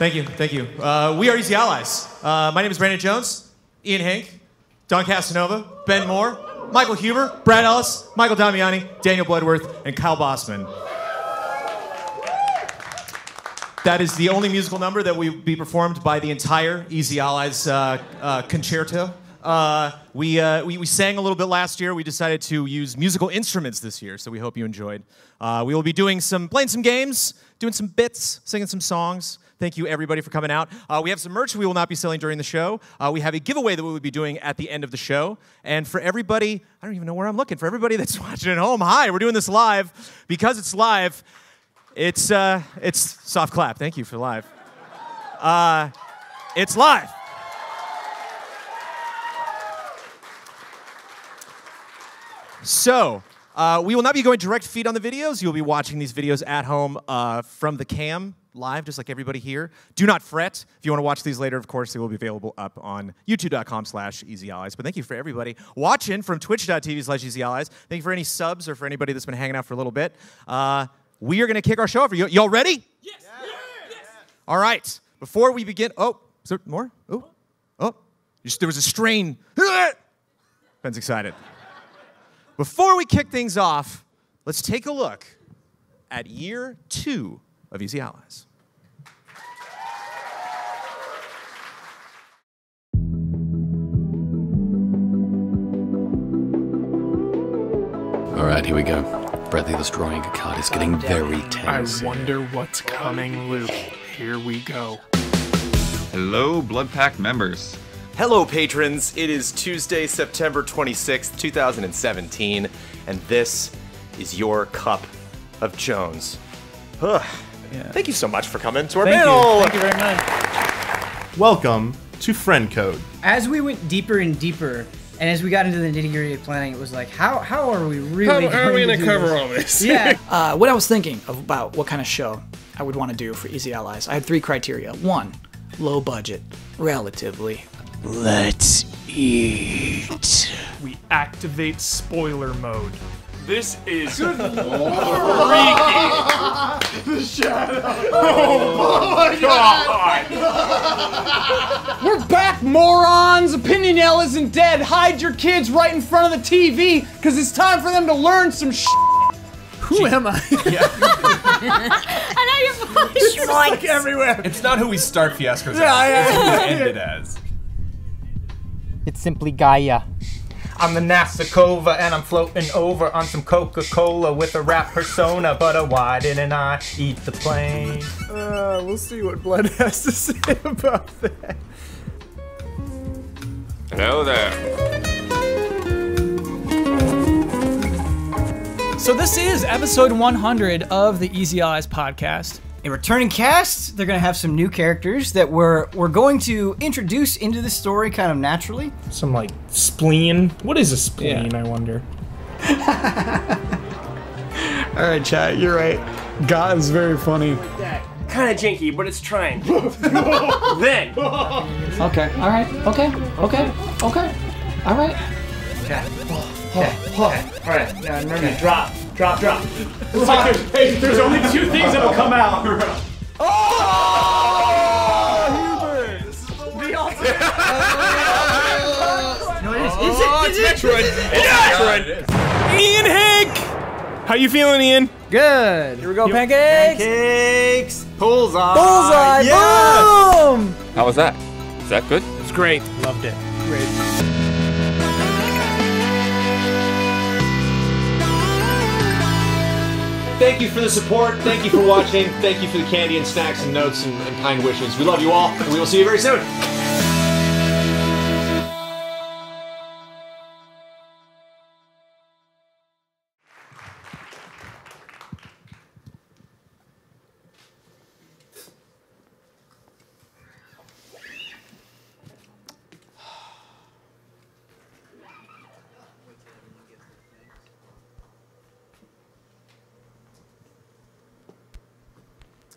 Thank you, thank you. We are Easy Allies. My name is Brandon Jones, Ian Hank, Don Casanova, Ben Moore, Michael Huber, Brad Ellis, Michael Damiani, Daniel Bloodworth, and Kyle Bossman. That is the only musical number that will be performed by the entire Easy Allies concerto. We sang a little bit last year. We decided to use musical instruments this year, so we hope you enjoyed. We will be playing some games, doing some bits, singing some songs. Thank you, everybody, for coming out. We have some merch we will not be selling during the show. We have a giveaway that we will be doing at the end of the show. And for everybody, I don't even know where I'm looking. For everybody that's watching at home, hi, we're doing this live. Because it's live, it's soft clap. Thank you for live. It's live. So, we will not be going direct feed on the videos. You'll be watching these videos at home from the cam, live, just like everybody here. Do not fret. If you want to watch these later, of course, they will be available up on youtube.com/EasyAllies. But thank you for everybody watching from twitch.tv/EasyAllies. Thank you for any subs or for anybody that's been hanging out for a little bit. We are going to kick our show off. Y'all ready? Yes. Yes. All right. Before we begin, is there more? There was a strain. Ben's excited. Before we kick things off, let's take a look at year 2 of Easy Allies. All right, here we go. Bradley the Destroying card is getting very tense. I wonder what's coming, Luke. Here we go. Hello, Blood Pack members. Hello, patrons. It is Tuesday, September 26th, 2017, and this is your Cup of Jones. Thank you so much for coming to our panel. Thank you very much. Welcome to Friend Code. As we went deeper and deeper, and as we got into the nitty-gritty of planning, it was like, how are we really How are we going to cover all this? Yeah. When I was thinking about what kind of show I would want to do for Easy Allies, I had 3 criteria. 1, low budget, relatively. Let's eat. We activate spoiler mode. This is The shadow. Oh my God. We're back, morons! Opinion L isn't dead. Hide your kids right in front of the TV, because it's time for them to learn some shit. Who am I? I know your voice. It's like everywhere. It's not who we start fiascos Yeah, as. It's who we yeah. end it as. It's simply Gaia. I'm the Nasakova and I'm floating over on some Coca-Cola with a rap persona, but why didn't I eat the plane? We'll see what Blood has to say about that. Hello there. So this is episode 100 of the Easy Allies podcast. A returning cast. They're going to have some new characters that we're going to introduce into the story kind of naturally. Some like spleen. What is a spleen, I wonder? Alright, chat, you're right. God is very funny. Kind of janky, but it's trying. Then. Okay, alright, okay. Alright. Alright, now remember to drop. Hey, there's only 2 things that'll come out. Ian Hank! How you feeling, Ian? Good. Here we go, pancakes. Pancakes! Bullseye! Bullseye! Yes! Boom! How was that? Is that good? It's great. Loved it. Great. Thank you for the support. Thank you for watching. Thank you for the candy and snacks and notes and kind wishes. We love you all, and we will see you very soon.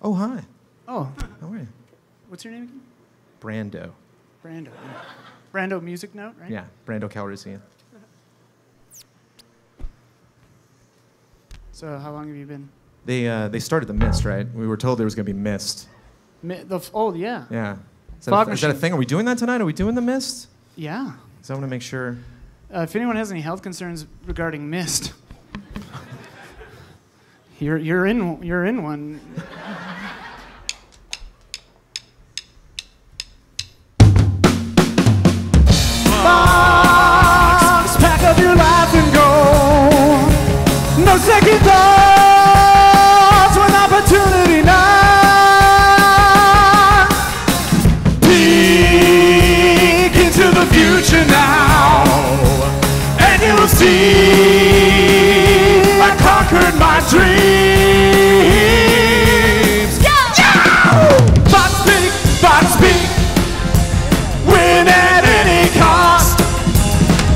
Oh, hi. Oh, How are you? what's your name again? Brando. Brando. Brando Music Note, right? Yeah, Brando Calrissian. So how long have you been? They started the mist, right? We were told there was going to be mist. Oh, yeah. Yeah. Is Fog that a machine. thing? Are we doing that tonight? Are we doing the mist? Yeah. So I want to make sure. If anyone has any health concerns regarding mist, you're in one. Box, pack up your life and go. No second thoughts when opportunity knocks. Peek into the future now, and you'll see I conquered my dreams. Box peek, win at any cost.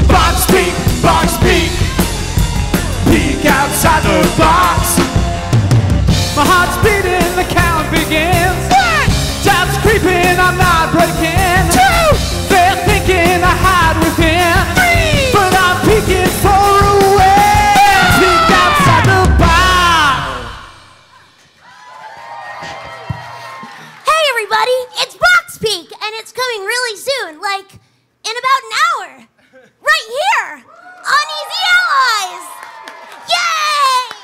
Box peek, peek outside the box. My heart's beating, the count begins. Doubt's creeping, I'm not breaking. They're thinking I hide within, but I'm peeking far away. Peek outside the box. Hey everybody, it's Box Peak, and it's coming really soon, like in about an hour. Right here on Easy Allies. Yay!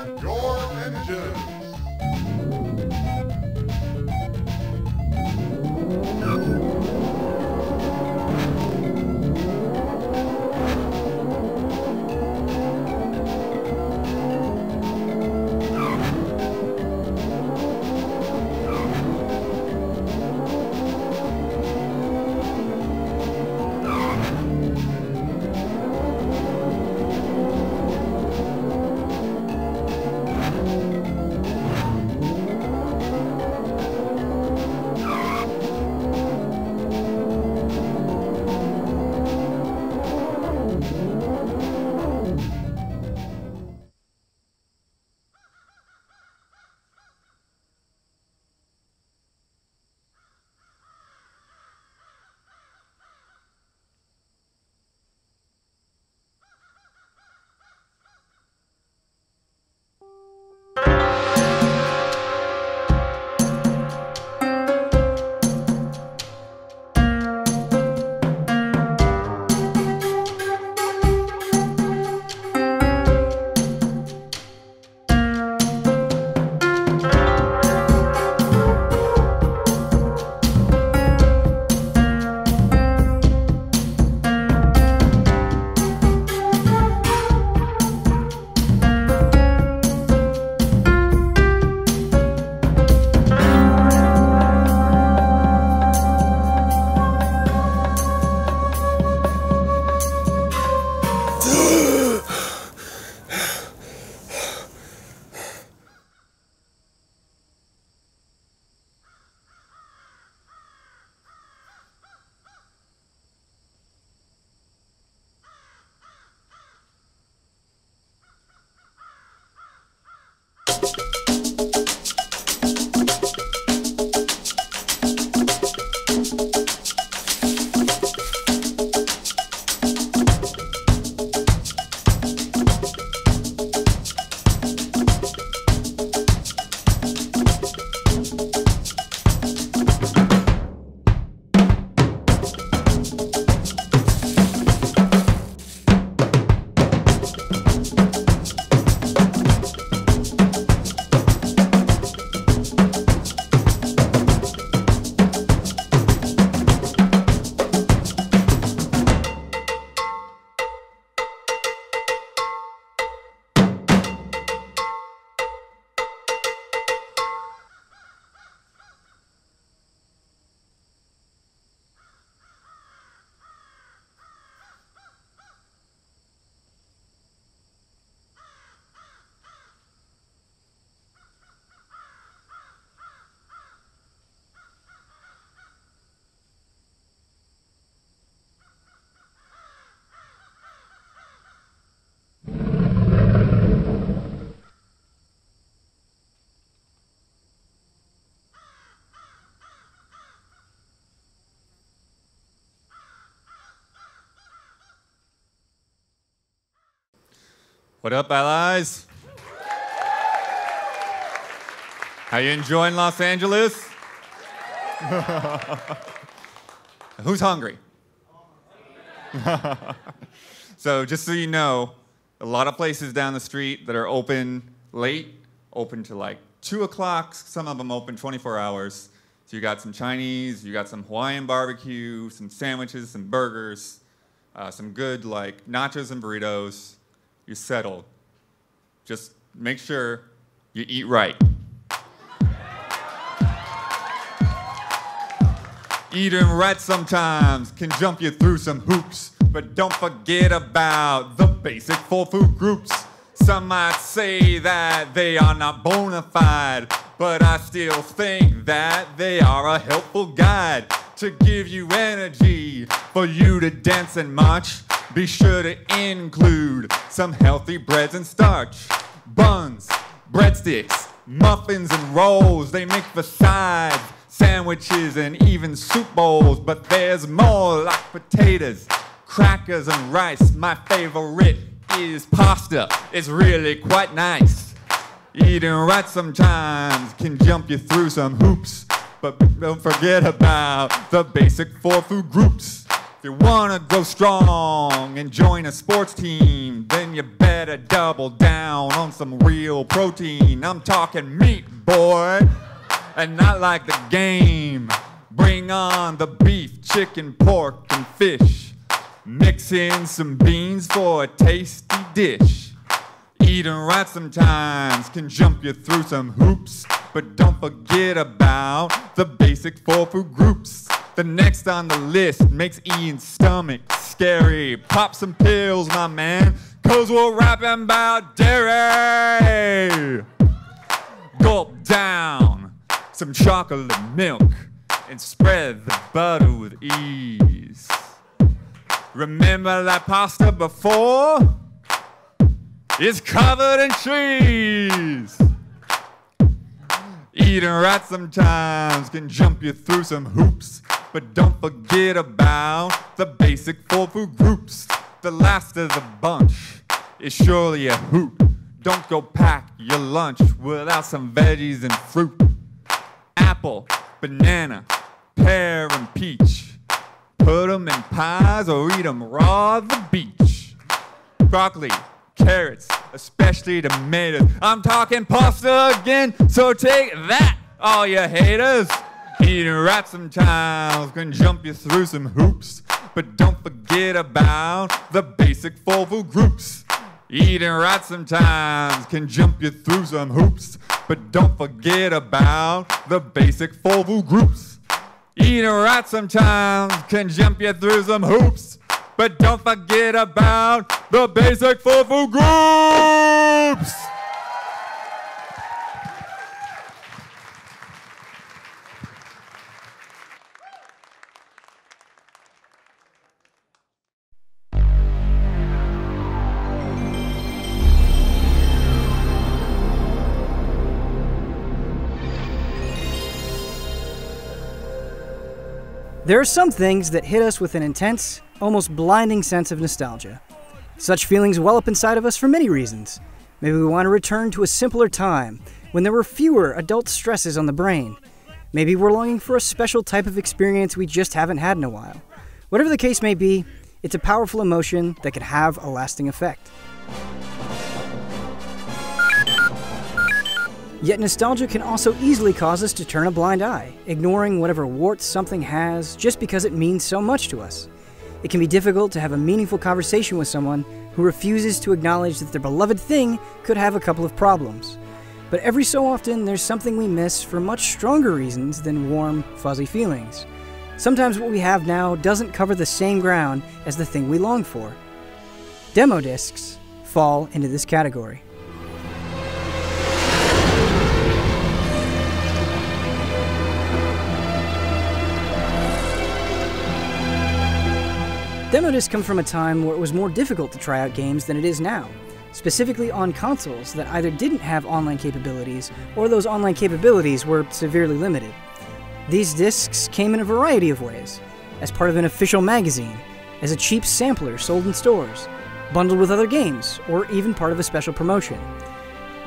Your engines. What up, allies? How you enjoying Los Angeles? Who's hungry? So just so you know, a lot of places down the street that are open late, open to like 2 o'clock, some of them open 24 hours. So you got some Chinese, you got some Hawaiian barbecue, some sandwiches, some burgers, some good like nachos and burritos. You're settled. Just make sure you eat right. Eating right sometimes can jump you through some hoops, but don't forget about the basic 4 food groups. Some might say that they are not bona fide, but I still think that they are a helpful guide to give you energy for you to dance and march. Be sure to include some healthy breads and starch. Buns, breadsticks, muffins and rolls, they make for sides, sandwiches and even soup bowls. But there's more, like potatoes, crackers and rice. My favorite is pasta, it's really quite nice. Eating right sometimes can jump you through some hoops, but don't forget about the basic 4 food groups. If you wanna go strong and join a sports team, then you better double down on some real protein. I'm talking meat, boy, and not like the game. Bring on the beef, chicken, pork, and fish. Mix in some beans for a tasty dish. Eating right sometimes can jump you through some hoops, but don't forget about the basic 4 food groups. The next on the list makes Ian's stomach scary. Pop some pills, my man, 'cause we're rapping about dairy. Gulp down some chocolate milk and spread the butter with ease. Remember that pasta before? It's covered in cheese. Eating right sometimes can jump you through some hoops, but don't forget about the basic 4 food groups. The last of the bunch is surely a hoot. Don't go pack your lunch without some veggies and fruit. Apple, banana, pear, and peach. Put them in pies or eat them raw at the beach. Broccoli, carrots, especially tomatoes. I'm talking pasta again, so take that, all you haters. Eating right sometimes can jump you through some hoops, but don't forget about the basic 4 food groups. Eating right sometimes can jump you through some hoops, but don't forget about the basic 4 food groups. Eating right sometimes can jump you through some hoops, but don't forget about the basic 4 food groups! There are some things that hit us with an intense, almost blinding sense of nostalgia. Such feelings well up inside of us for many reasons. Maybe we want to return to a simpler time, when there were fewer adult stresses on the brain. Maybe we're longing for a special type of experience we just haven't had in a while. Whatever the case may be, it's a powerful emotion that can have a lasting effect. Yet nostalgia can also easily cause us to turn a blind eye, ignoring whatever warts something has just because it means so much to us. It can be difficult to have a meaningful conversation with someone who refuses to acknowledge that their beloved thing could have a couple of problems. But every so often, there's something we miss for much stronger reasons than warm, fuzzy feelings. Sometimes what we have now doesn't cover the same ground as the thing we long for. Demo discs fall into this category. Demo discs come from a time where it was more difficult to try out games than it is now, specifically on consoles that either didn't have online capabilities or those online capabilities were severely limited. These discs came in a variety of ways, as part of an official magazine, as a cheap sampler sold in stores, bundled with other games, or even part of a special promotion.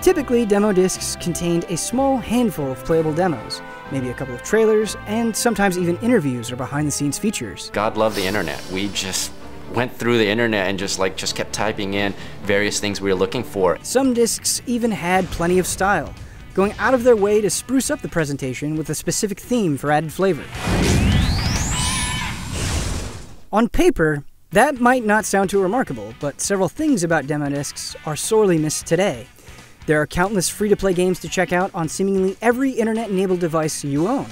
Typically, demo discs contained a small handful of playable demos, maybe a couple of trailers, and sometimes even interviews or behind-the-scenes features. God love the internet. We just went through the internet and just kept typing in various things we were looking for. Some discs even had plenty of style, going out of their way to spruce up the presentation with a specific theme for added flavor. On paper, that might not sound too remarkable, but several things about demo discs are sorely missed today. There are countless free-to-play games to check out on seemingly every internet-enabled device you own.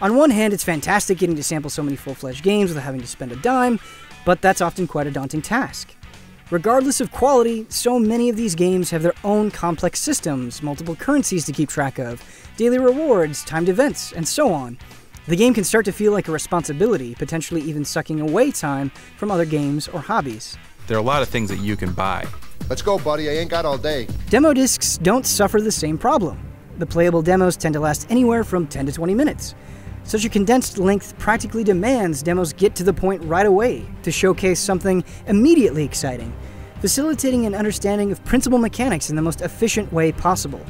On one hand, it's fantastic getting to sample so many full-fledged games without having to spend a dime, but that's often quite a daunting task. Regardless of quality, so many of these games have their own complex systems, multiple currencies to keep track of, daily rewards, timed events, and so on. The game can start to feel like a responsibility, potentially even sucking away time from other games or hobbies. There are a lot of things that you can buy. Let's go, buddy. I ain't got all day. Demo discs don't suffer the same problem. The playable demos tend to last anywhere from 10 to 20 minutes. Such a condensed length practically demands demos get to the point right away to showcase something immediately exciting, facilitating an understanding of principal mechanics in the most efficient way possible.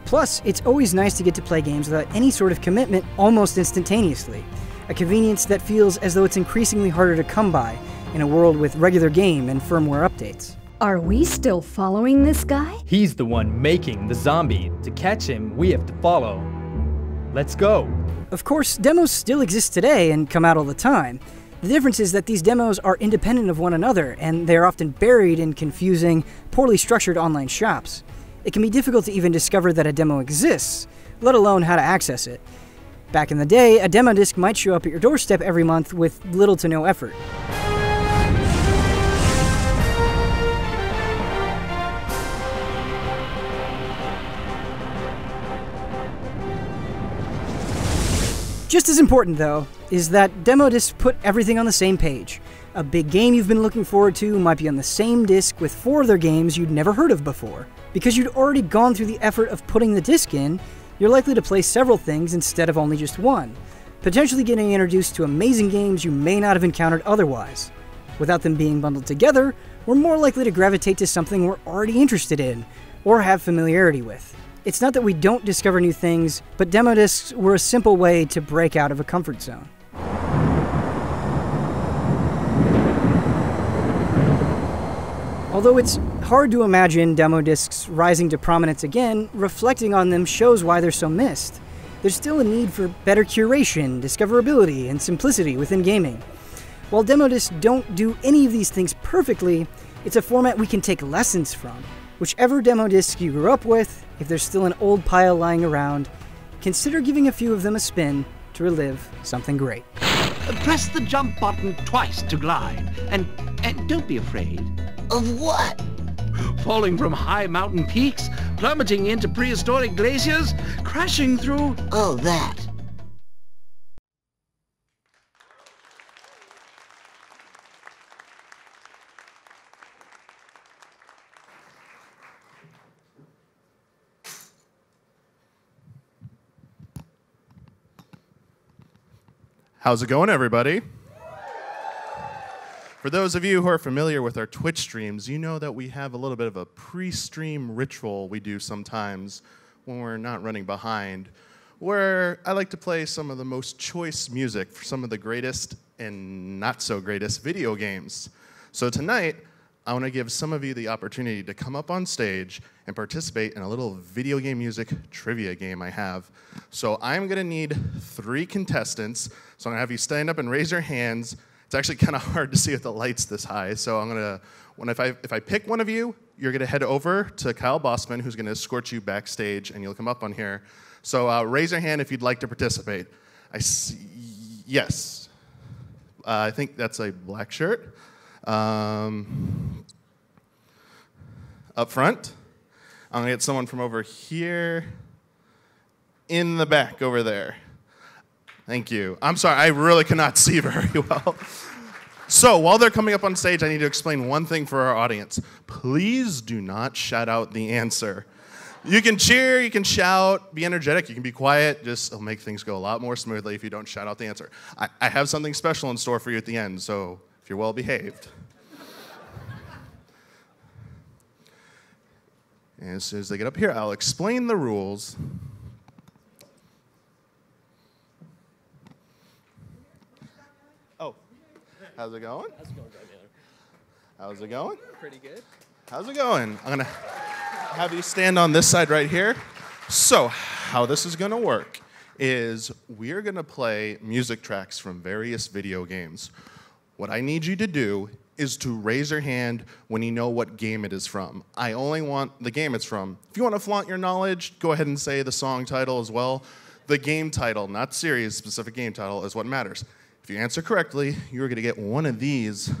Plus, it's always nice to get to play games without any sort of commitment almost instantaneously. a convenience that feels as though it's increasingly harder to come by in a world with regular game and firmware updates. Are we still following this guy? He's the one making the zombie. To catch him, we have to follow. Let's go. Of course, demos still exist today and come out all the time. The difference is that these demos are independent of one another, and they are often buried in confusing, poorly structured online shops. It can be difficult to even discover that a demo exists, let alone how to access it. Back in the day, a demo disc might show up at your doorstep every month with little to no effort. Just as important, though, is that demo discs put everything on the same page. A big game you've been looking forward to might be on the same disc with 4 other games you'd never heard of before. Because you'd already gone through the effort of putting the disc in, you're likely to play several things instead of only just one, potentially getting introduced to amazing games you may not have encountered otherwise. Without them being bundled together, we're more likely to gravitate to something we're already interested in, or have familiarity with. It's not that we don't discover new things, but demo discs were a simple way to break out of a comfort zone. Although it's hard to imagine demo discs rising to prominence again, reflecting on them shows why they're so missed. There's still a need for better curation, discoverability, and simplicity within gaming. While demo discs don't do any of these things perfectly, it's a format we can take lessons from. Whichever demo disc you grew up with, if there's still an old pile lying around, consider giving a few of them a spin to relive something great. Press the jump button twice to glide, and don't be afraid. Of what? Falling from high mountain peaks, plummeting into prehistoric glaciers, crashing through... Oh, that. How's it going, everybody? For those of you who are familiar with our Twitch streams, you know that we have a little bit of a pre-stream ritual we do sometimes when we're not running behind, where I like to play some of the most choice music for some of the greatest and not so greatest video games. So tonight, I want to give some of you the opportunity to come up on stage and participate in a little video game music trivia game I have. So I'm going to need 3 contestants. So I'm going to have you stand up and raise your hands. It's actually kind of hard to see with the lights this high. So I'm going to, if I pick one of you, you're going to head over to Kyle Bossman, who's going to escort you backstage, and you'll come up on here. So raise your hand if you'd like to participate. Yes. I think that's a black shirt. Up front. I'm going to get someone from over here. In the back over there. Thank you. I'm sorry, I really cannot see very well. So while they're coming up on stage, I need to explain one thing for our audience. Please do not shout out the answer. You can cheer, you can shout, be energetic, you can be quiet. Just it'll make things go a lot more smoothly if you don't shout out the answer. I have something special in store for you at the end, so if you're well behaved. And as soon as they get up here, I'll explain the rules. Oh, how's it going? How's it going, Damiani? How's it going? Pretty good. How's it going? I'm gonna have you stand on this side right here. So, how this is gonna work is we're gonna play music tracks from various video games. What I need you to do is to raise your hand when you know what game it is from. I only want the game it's from. If you want to flaunt your knowledge, go ahead and say the song title as well. The game title, not series, specific game title, is what matters. If you answer correctly, you're going to get one of these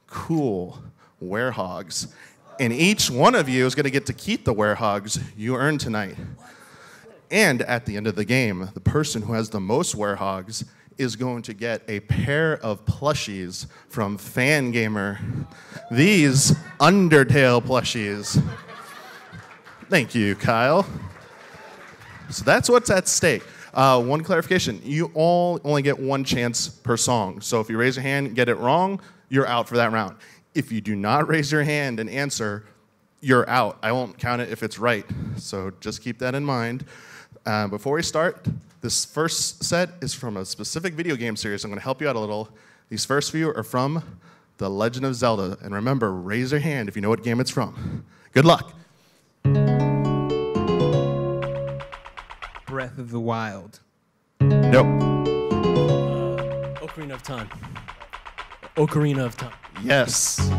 cool werehogs. And each one of you is going to get to keep the werehogs you earned tonight. And at the end of the game, the person who has the most werehogs is going to get a pair of plushies from Fangamer. These Undertale plushies. Thank you, Kyle. So that's what's at stake. One clarification, you all only get one chance per song. So if you raise your hand and get it wrong, you're out for that round. If you do not raise your hand and answer, you're out. I won't count it if it's right. So just keep that in mind. Before we start, this first set is from a specific video game series. I'm going to help you out a little. These first few are from The Legend of Zelda. And remember, raise your hand if you know what game it's from. Good luck. Breath of the Wild. Nope. Ocarina of Time. Ocarina of Time. Yes.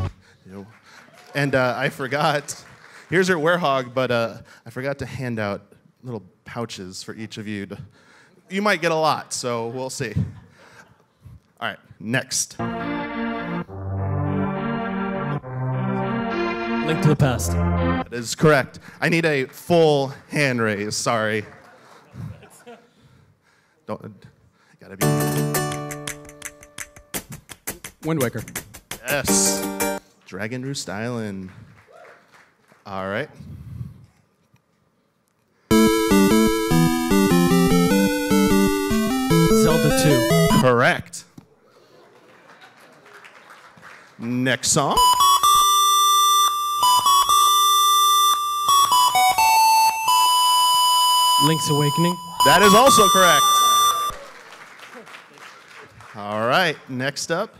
And I forgot, here's your werehog, but I forgot to hand out little pouches for each of you. You might get a lot, so we'll see. All right, next. Link to the Past. That is correct. I need a full hand raise, sorry. Gotta be. Wind Waker. Yes. Dragon Roost Island. All right. Zelda 2. Correct. Next song. Link's Awakening. That is also correct. All right, next up.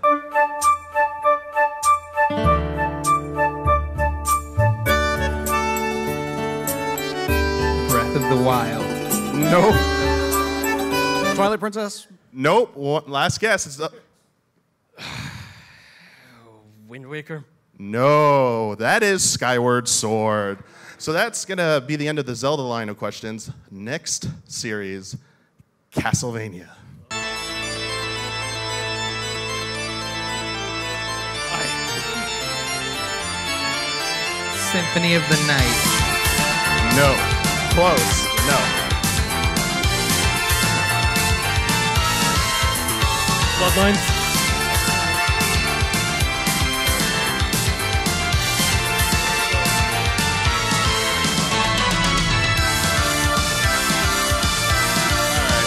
Breath of the Wild. Nope. Twilight Princess. Nope. Last guess. It's Wind Waker. No, that is Skyward Sword. So that's going to be the end of the Zelda line of questions. Next series, Castlevania. Symphony of the Night. No. Close. No. Bloodlines.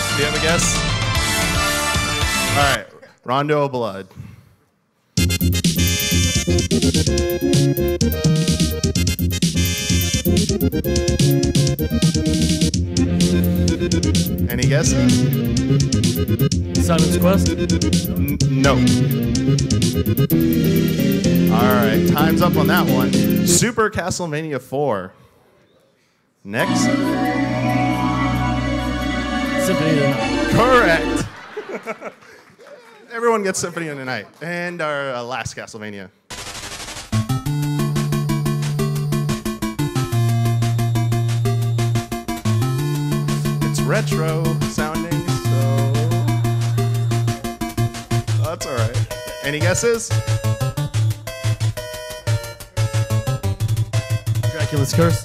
Do you have a guess? All right, Rondo of Blood. Any guesses? Simon's Quest? No. All right, time's up on that one. Super Castlevania 4. Next. Symphony of the Night. Correct. Everyone gets Symphony of the Night. And our last Castlevania. It's retro sounding, so that's all right. Any guesses? Dracula's Curse?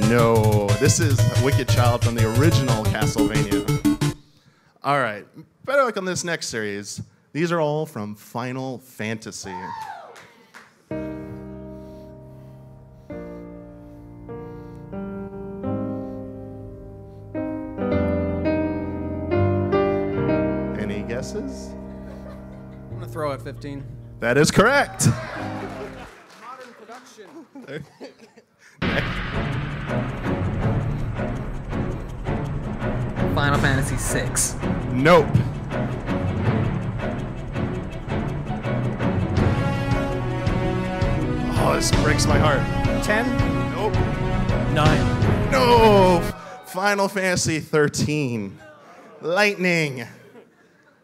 No, this is Wicked Child from the original Castlevania. All right, better luck on this next series. These are all from Final Fantasy. Any guesses? I'm going to throw at 15. That is correct. Modern production. Final Fantasy VI. Nope. Oh, this breaks my heart. 10? Nope. 9. No. Final Fantasy 13. Lightning.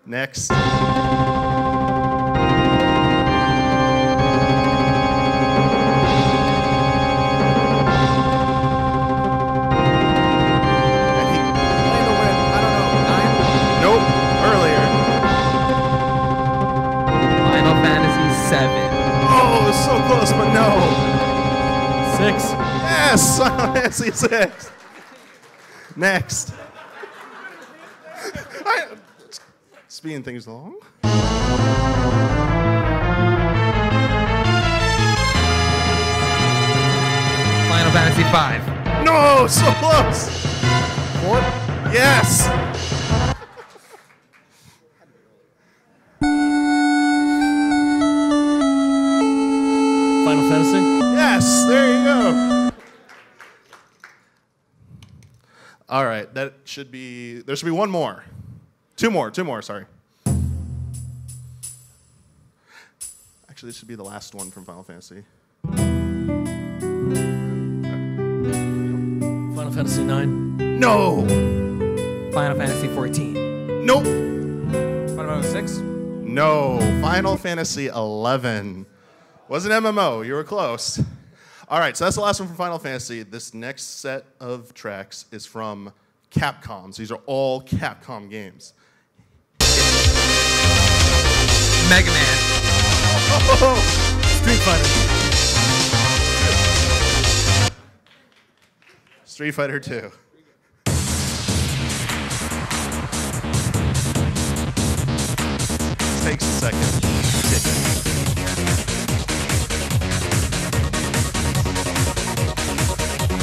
Next. So close, but no. 6. Yes, Final Fantasy 6. Next. Speeding things along. Final Fantasy 5. No, so close. 4. Yes. Final Fantasy? Yes, there you go. All right, that should be. There should be one more. Two more. Sorry. Actually, this should be the last one from Final Fantasy. Final Fantasy 9. No. Final Fantasy 14. Nope. Final Fantasy 6. No. Final Fantasy 11. Wasn't MMO. You were close. All right, so that's the last one from Final Fantasy. This next set of tracks is from Capcom. So these are all Capcom games. Mega Man. Street Fighter. Street Fighter 2. Takes a second.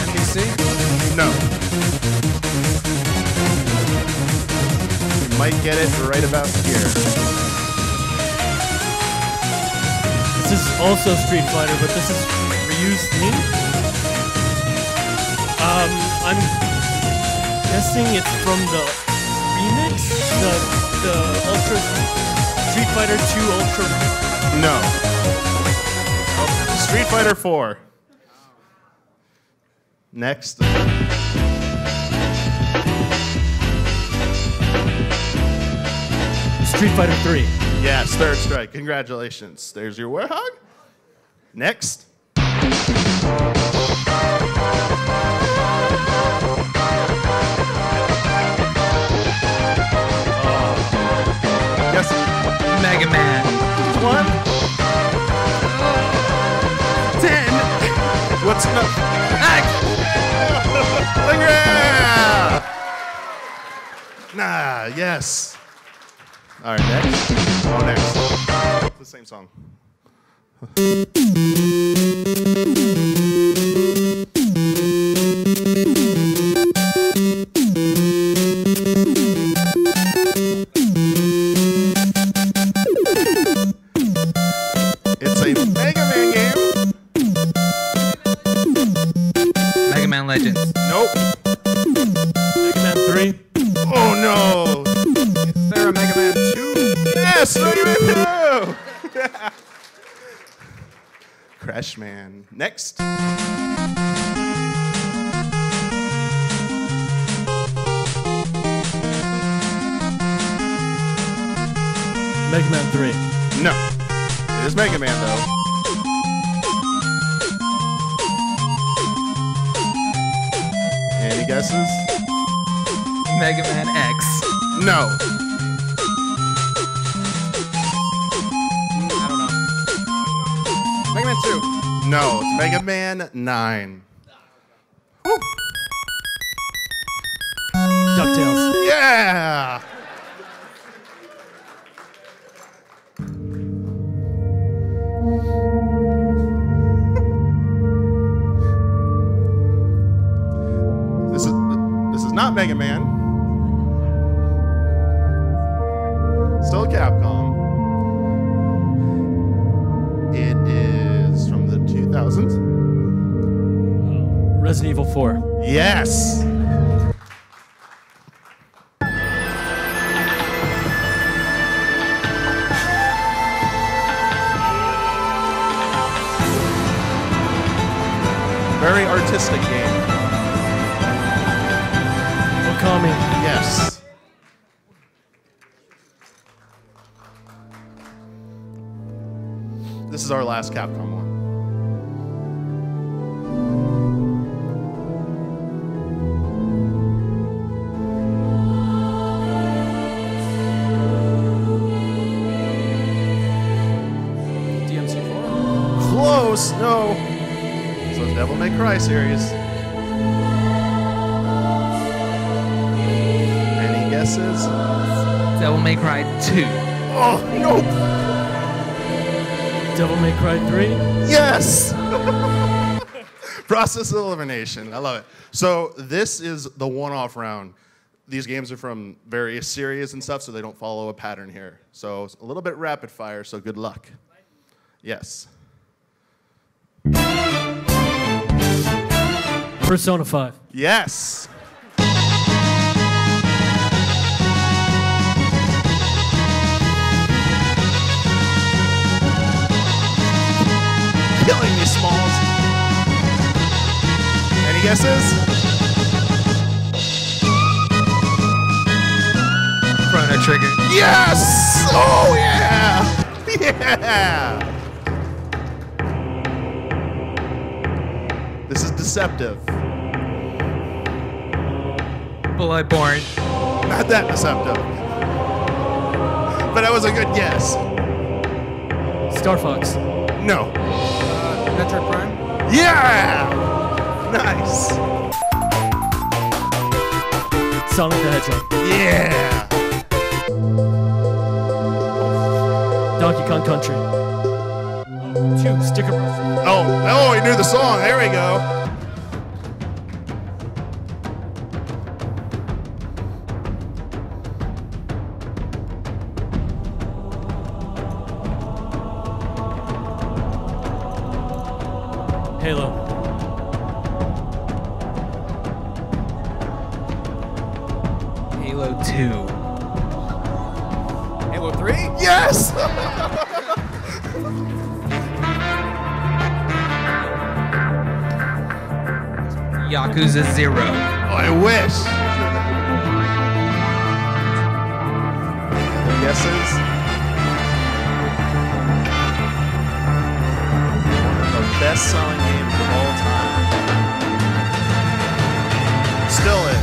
NBC? No. You might get it right about here. This is also Street Fighter, but this is Ryu's theme. I'm guessing it's from the remix, the Ultra Street Fighter 2 Ultra. No. Street Fighter 4. Next. Street Fighter 3. Yes, Third Strike. Congratulations. There's your Warthog. Next. Yes. Mega Man. 1. 10. What's up? Nah, yes. All right, next. Oh, next. It's the same song. It's a Mega Man game. Mega Man Legends. Nope. Mega Man 3. Oh no. Is there a Mega Man 2? Yes, Mega Man 2. Yeah. Crash Man. Next. Mega Man 3. No. It is Mega Man though. Any guesses? Mega Man X. No. I don't know. Mega Man 2. No, it's Mega Man 9. Woo. DuckTales. Yeah! This is not Mega Man. Still Capcom. It is from the 2000s. Resident Evil 4. Yes. Very artistic game. Okami. Yes. This is our last Capcom one. DMC4? Close, no. So Devil May Cry series. Any guesses? Devil May Cry 2. Oh, nope. Devil May Cry 3? Yes! Process of elimination. I love it. So this is the one-off round. These games are from various series and stuff, so they don't follow a pattern here. So it's a little bit rapid fire, so good luck. Yes. Persona 5. Yes. killing me, Smalls. Any guesses? Chrono Trigger. Yes! Oh, yeah! Yeah! This is deceptive. Bloodborne. Not that deceptive. But that was a good guess. Star Fox. No. Metroid Prime. Yeah! Nice. Sonic the Hedgehog. Yeah! Donkey Kong Country. 2. Sticker Brush. Oh, he knew the song. There we go. Halo. Halo 2. Halo 3? Yes! Yakuza 0. Oh, I wish. Any guesses? One of the best-selling games of all time. Still is.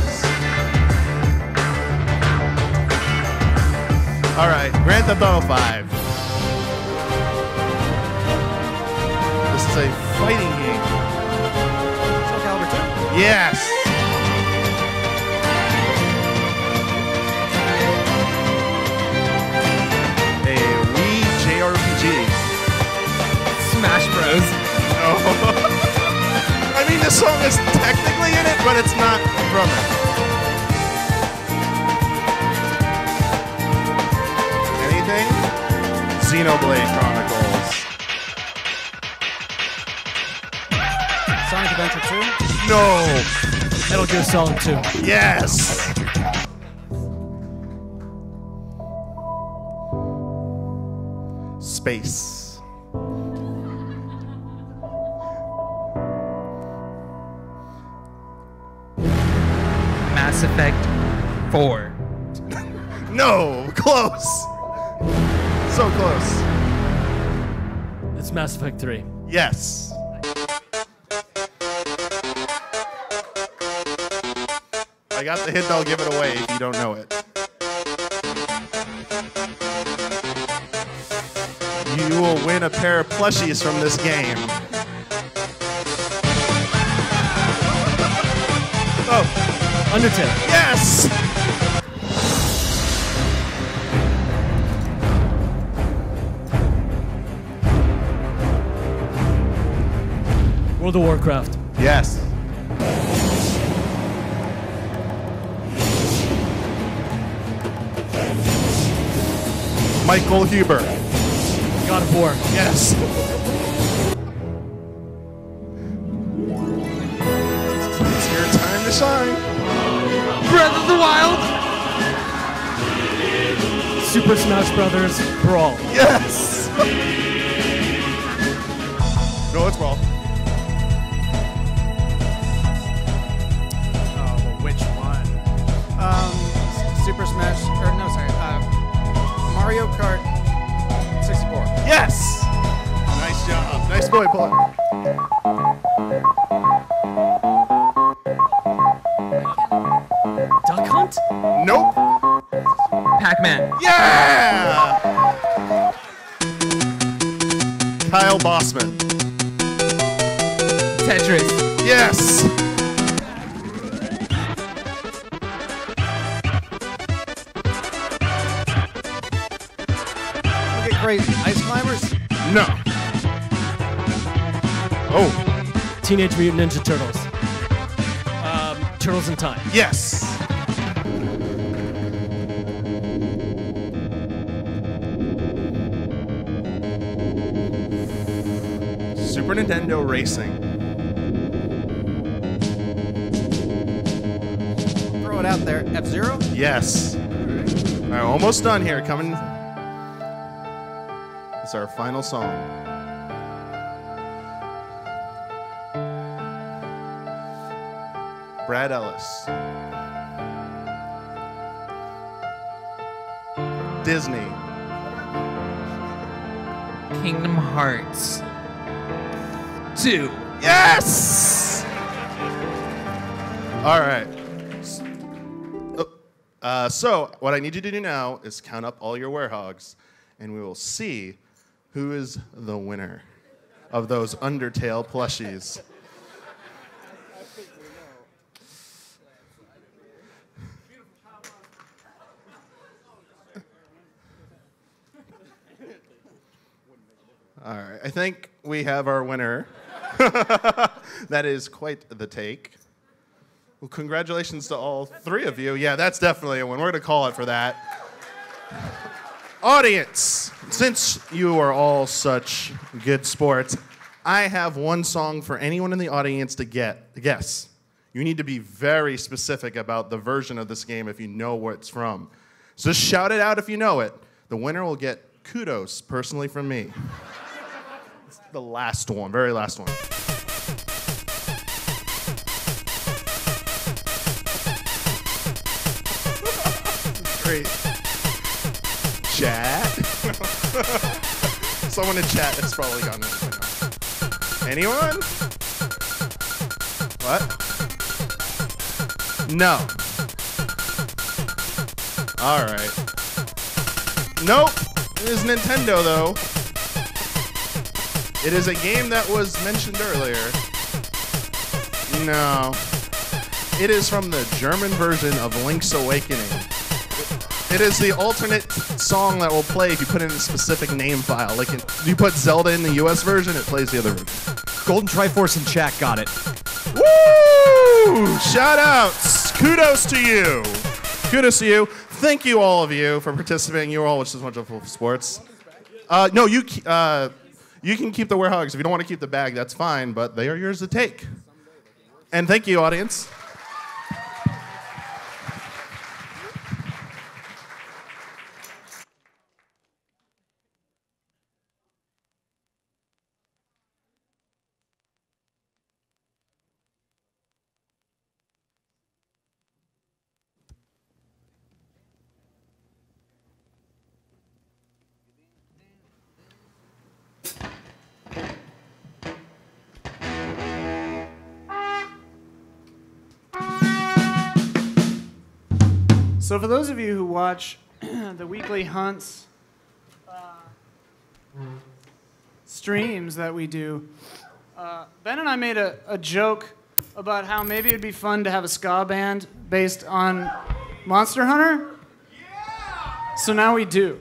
All right, Grand Theft Auto 5. This is a fighting game. Soul Calibur 2? Yes. A Wii JRPG. Smash Bros. No. I mean, this song is technically in it, but it's not from it. Anything? Xenoblade Chronicles. Sonic Adventure 2? No. Metal Gear Solid 2. Yes. Space. Mass Effect 4. No. Close. So close. It's Mass Effect 3. Yes. I got the hint, I'll give it away if you don't know it. You will win a pair of plushies from this game. Oh, Undertale. Yes! World of Warcraft. Yes. Michael Huber. God of War. Yes. It's your time to shine. Breath of the Wild. Super Smash Brothers Brawl. Yes. No, it's Brawl. Oh, well, which one? Super Smash, or no, sorry, Mario Kart 64. Yes. Nice job. Nice boy, Paul. Duck Hunt? Nope. Pac-Man. Yeah. Kyle Bossman. Tetris. Yes. Look at crazy. Ice Climbers? No. Oh. Teenage Mutant Ninja Turtles. Turtles in Time. Yes. Super Nintendo Racing. Throw it out there. F-Zero? Yes. All right, almost done here. Coming. It's our final song. Brad Ellis. Disney. Kingdom Hearts 2. Yes! All right. So what I need you to do now is count up all your werehogs, and we will see who is the winner of those Undertale plushies. All right, I think we have our winner. That is quite the take. Well, congratulations to all three of you. Yeah, that's definitely a win. We're going to call it for that. Audience, since you are all such good sports, I have one song for anyone in the audience to guess. You need to be very specific about the version of this game if you know where it's from. So just shout it out if you know it. The winner will get kudos personally from me. It's the last one, very last one. Great. Chat. Someone in chat has probably gotten it by now. Anyone? What? No. All right. Nope. It is Nintendo, though. It is a game that was mentioned earlier. No. It is from the German version of Link's Awakening. It is the alternate song that will play if you put in a specific name file. Like if you put Zelda in the US version, it plays the other version. Golden Triforce in chat got it. Woo! Shout outs. Kudos to you. Kudos to you. Thank you, all of you, for participating. You all, which is wonderful sports. No, you can keep the werehogs. If you don't want to keep the bag, that's fine, but they are yours to take. And thank you, audience. So for those of you who watch the weekly hunts streams that we do, Ben and I made a joke about how maybe it'd be fun to have a ska band based on Monster Hunter. Yeah! So now we do.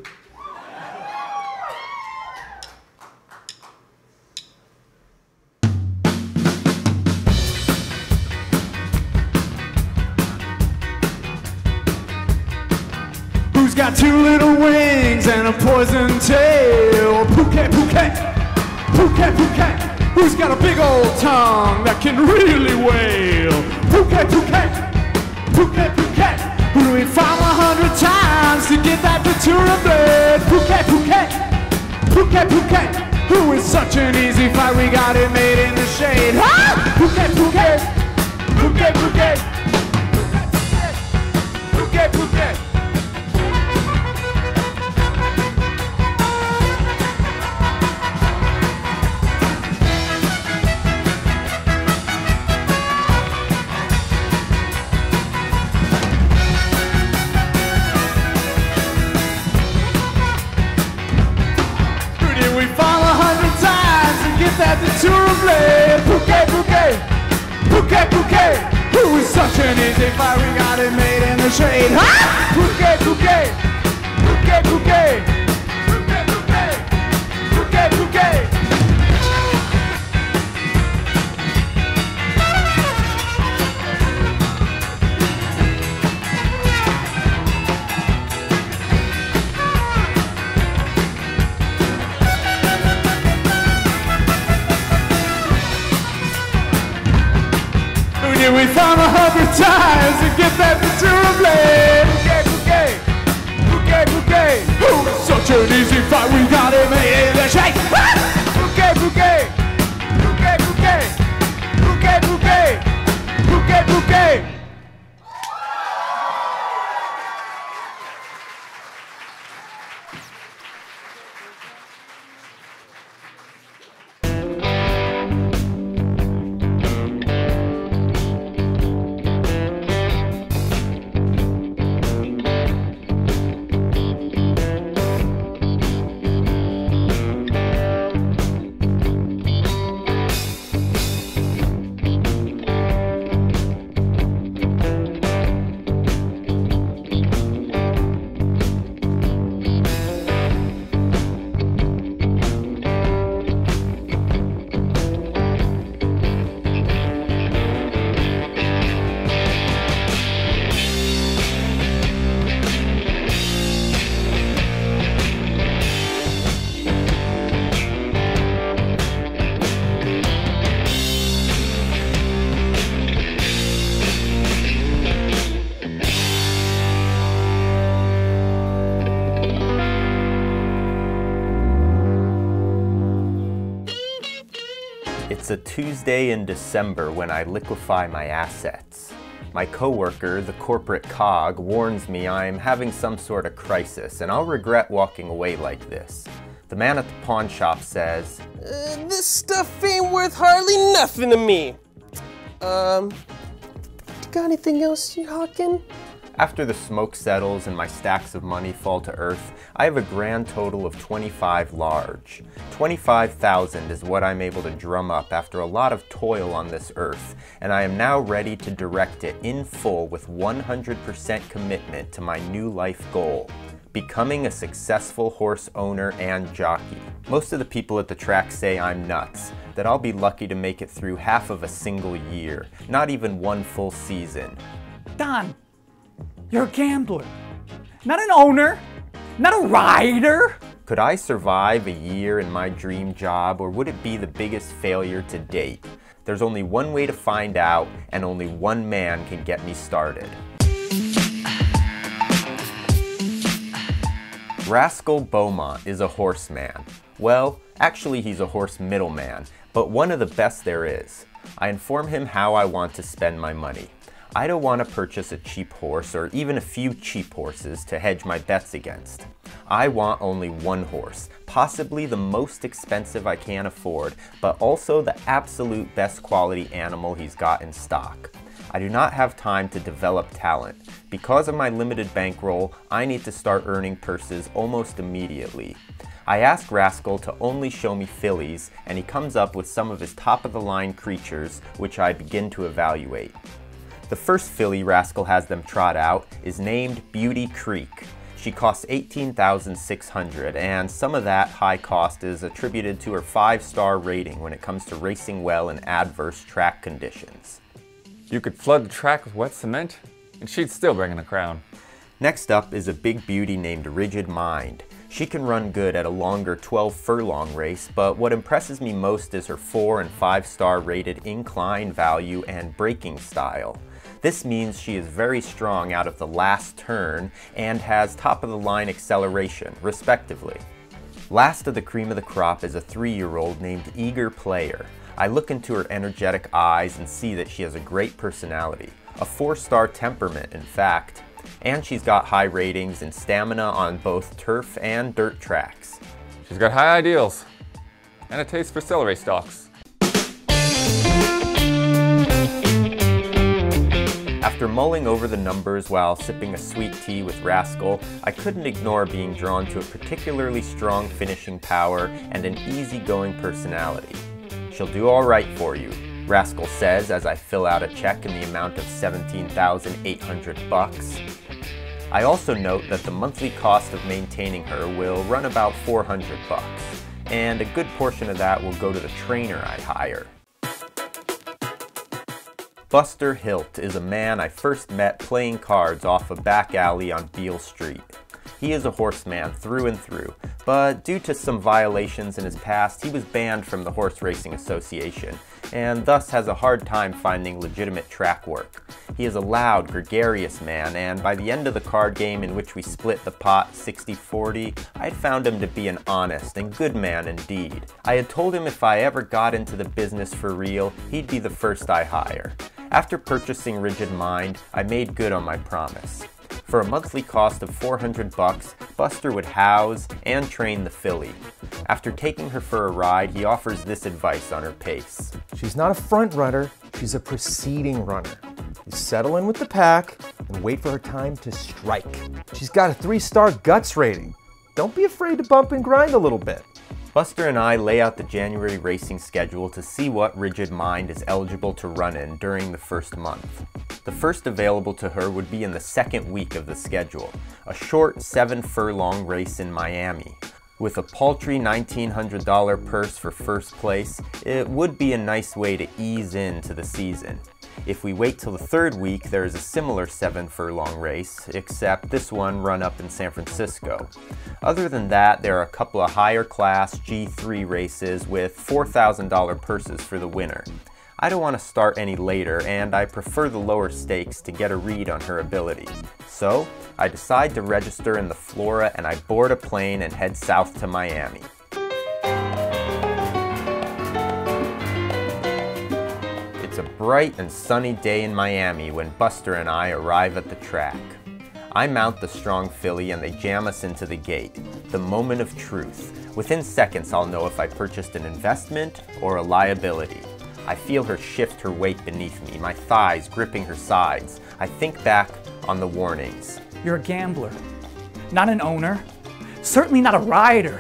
Who's got two little wings and a poison tail? Pukei, Pukei, Pukei, Pukei. Who's got a big old tongue that can really wail? Pukei, Pukei, Pukei, Pukei. Who do we farm 100 times to get that Datura blade? Pukei, Pukei, Pukei, Pukei. Who is such an easy fight? We got it made in the shade. Ah! Pukei, Pukei, Pukei, Pukei, Pukei, Pukei. That the Datura blade. Pukei, Pukei, Pukei, Pukei. Who is such an easy fight? We got it made in the shade. Ha! Pukei, Pukei, Pukei, Pukei, Pukei, Pukei, Pukei, Pukei. We found 100 times to get that Datura blade. Pukei, Pukei, Pukei, Pukei. Who is such an easy fight? We got it made in the shake. Pukei, Pukei, Pukei, Pukei, Pukei, Pukei, Pukei, Pukei. It's a Tuesday in December when I liquefy my assets. My coworker, the corporate cog, warns me I'm having some sort of crisis, and I'll regret walking away like this. The man at the pawn shop says, This stuff ain't worth hardly nothing to me. Got anything else you hawking? After the smoke settles and my stacks of money fall to earth, I have a grand total of 25 large. 25,000 is what I'm able to drum up after a lot of toil on this earth, and I am now ready to direct it in full with 100% commitment to my new life goal: becoming a successful horse owner and jockey. Most of the people at the track say I'm nuts, that I'll be lucky to make it through half of a single year, not even one full season. Don, you're a gambler, not an owner, not a rider. Could I survive a year in my dream job, or would it be the biggest failure to date? There's only one way to find out, and only one man can get me started. Rascal Beaumont is a horseman. Well, actually he's a horse middleman, but one of the best there is. I inform him how I want to spend my money. I don't want to purchase a cheap horse or even a few cheap horses to hedge my bets against. I want only one horse, possibly the most expensive I can afford, but also the absolute best quality animal he's got in stock. I do not have time to develop talent. Because of my limited bankroll, I need to start earning purses almost immediately. I ask Rascal to only show me fillies, and he comes up with some of his top-of-the-line creatures, which I begin to evaluate. The first filly Rascal has them trot out is named Beauty Creek. She costs $18,600, and some of that high cost is attributed to her 5-star rating when it comes to racing well in adverse track conditions. You could flood the track with wet cement, and she'd still bring in a crown. Next up is a big beauty named Rigid Mind. She can run good at a longer 12-furlong race, but what impresses me most is her 4- and 5-star rated incline value and braking style. This means she is very strong out of the last turn and has top-of-the-line acceleration, respectively. Last of the cream of the crop is a 3-year-old named Eager Player. I look into her energetic eyes and see that she has a great personality, a 4-star temperament in fact, and she's got high ratings and stamina on both turf and dirt tracks. She's got high ideals and a taste for celery stalks. After mulling over the numbers while sipping a sweet tea with Rascal, I couldn't ignore being drawn to a particularly strong finishing power and an easygoing personality. She'll do all right for you, Rascal says as I fill out a check in the amount of $17,800. I also note that the monthly cost of maintaining her will run about $400, and a good portion of that will go to the trainer I hire. Buster Hilt is a man I first met playing cards off a back alley on Beale Street. He is a horseman through and through, but due to some violations in his past, he was banned from the Horse Racing Association, and thus has a hard time finding legitimate track work. He is a loud, gregarious man, and by the end of the card game in which we split the pot 60-40, I had found him to be an honest and good man indeed. I had told him if I ever got into the business for real, he'd be the first I hire. After purchasing Rigid Mind, I made good on my promise. For a monthly cost of $400, Buster would house and train the filly. After taking her for a ride, he offers this advice on her pace. She's not a front runner, she's a preceding runner. You settle in with the pack and wait for her time to strike. She's got a 3-star guts rating. Don't be afraid to bump and grind a little bit. Buster and I lay out the January racing schedule to see what Rigid Mind is eligible to run in during the first month. The first available to her would be in the second week of the schedule, a short 7-furlong race in Miami. With a paltry $1,900 purse for first place, it would be a nice way to ease into the season. If we wait till the third week, there is a similar 7-furlong race, except this one run up in San Francisco. Other than that, there are a couple of higher class G3 races with $4,000 purses for the winner. I don't want to start any later, and I prefer the lower stakes to get a read on her ability. So, I decide to register in the Flora and I board a plane and head south to Miami. bright and sunny day in Miami when Buster and I arrive at the track. I mount the strong filly and they jam us into the gate. The moment of truth. Within seconds I'll know if I purchased an investment or a liability. I feel her shift her weight beneath me, my thighs gripping her sides. I think back on the warnings. You're a gambler, not an owner. Certainly not a rider.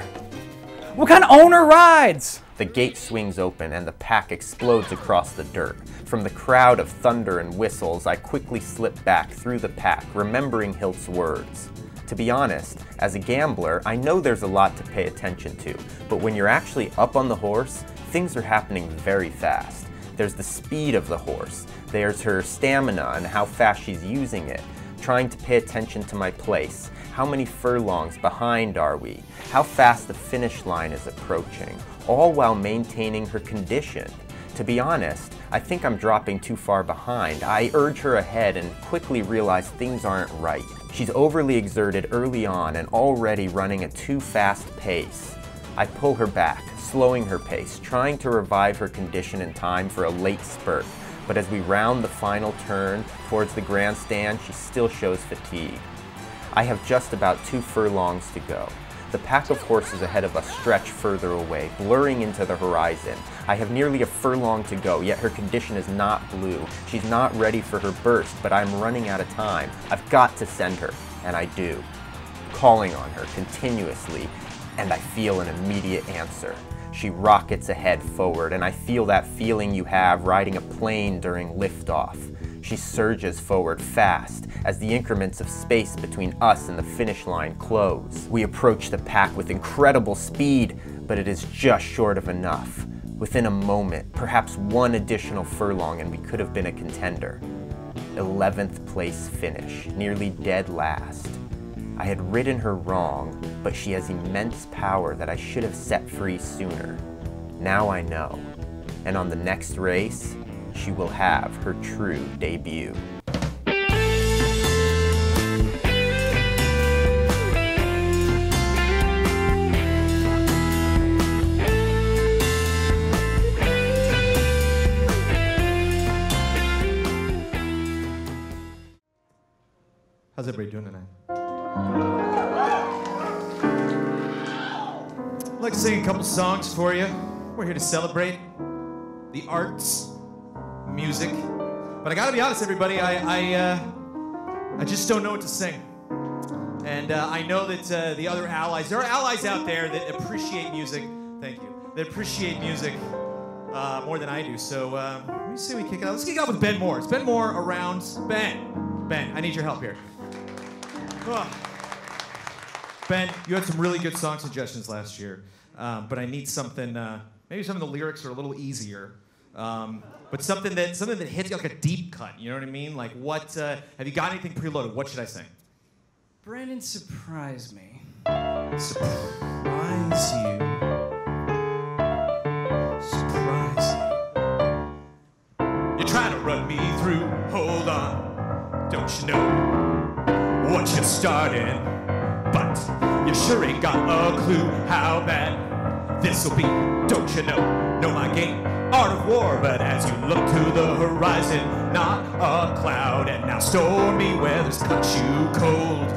What kind of owner rides? The gate swings open and the pack explodes across the dirt. From the crowd of thunder and whistles, I quickly slip back through the pack, remembering Hilt's words. To be honest, as a gambler, I know there's a lot to pay attention to, but when you're actually up on the horse, things are happening very fast. There's the speed of the horse, there's her stamina and how fast she's using it, trying to pay attention to my place. How many furlongs behind are we? How fast the finish line is approaching, all while maintaining her condition. To be honest, I think I'm dropping too far behind. I urge her ahead and quickly realize things aren't right. She's overly exerted early on and already running at too fast pace. I pull her back, slowing her pace, trying to revive her condition in time for a late spurt. But as we round the final turn towards the grandstand, she still shows fatigue. I have just about 2 furlongs to go. The pack of horses ahead of us stretch further away, blurring into the horizon. I have nearly a furlong to go, yet her condition is not blue. She's not ready for her burst, but I'm running out of time. I've got to send her, and I do. Calling on her continuously, and I feel an immediate answer. She rockets ahead forward, and I feel that feeling you have riding a plane during liftoff. She surges forward fast as the increments of space between us and the finish line close. We approach the pack with incredible speed, but it is just short of enough. Within a moment, perhaps 1 additional furlong and we could have been a contender. 11th place finish, nearly dead last. I had ridden her wrong, but she has immense power that I should have set free sooner. Now I know, and on the next race, she will have her true debut. How's everybody doing tonight? I'd like to sing a couple songs for you. We're here to celebrate the arts, music. But I gotta be honest, everybody, I just don't know what to sing. And I know that the other allies, there are allies out there that appreciate music, thank you, that appreciate music more than I do. So let me see, we kick it out. Let's kick it out with Ben Moore. Is Ben Moore around? Ben, I need your help here. Ben, you had some really good song suggestions last year, but I need something, maybe some of the lyrics are a little easier, but something that hits you like a deep cut, you know what I mean? Like what, have you got anything preloaded? What should I sing? Brandon, surprise me. Surprise you. Surprise you. You're trying to run me through, hold on, don't you know what you're starting, but you sure ain't got a clue how bad this'll be. Don't you know my game, art of war, but as you look to the horizon, not a cloud, and now stormy weather's cut you cold.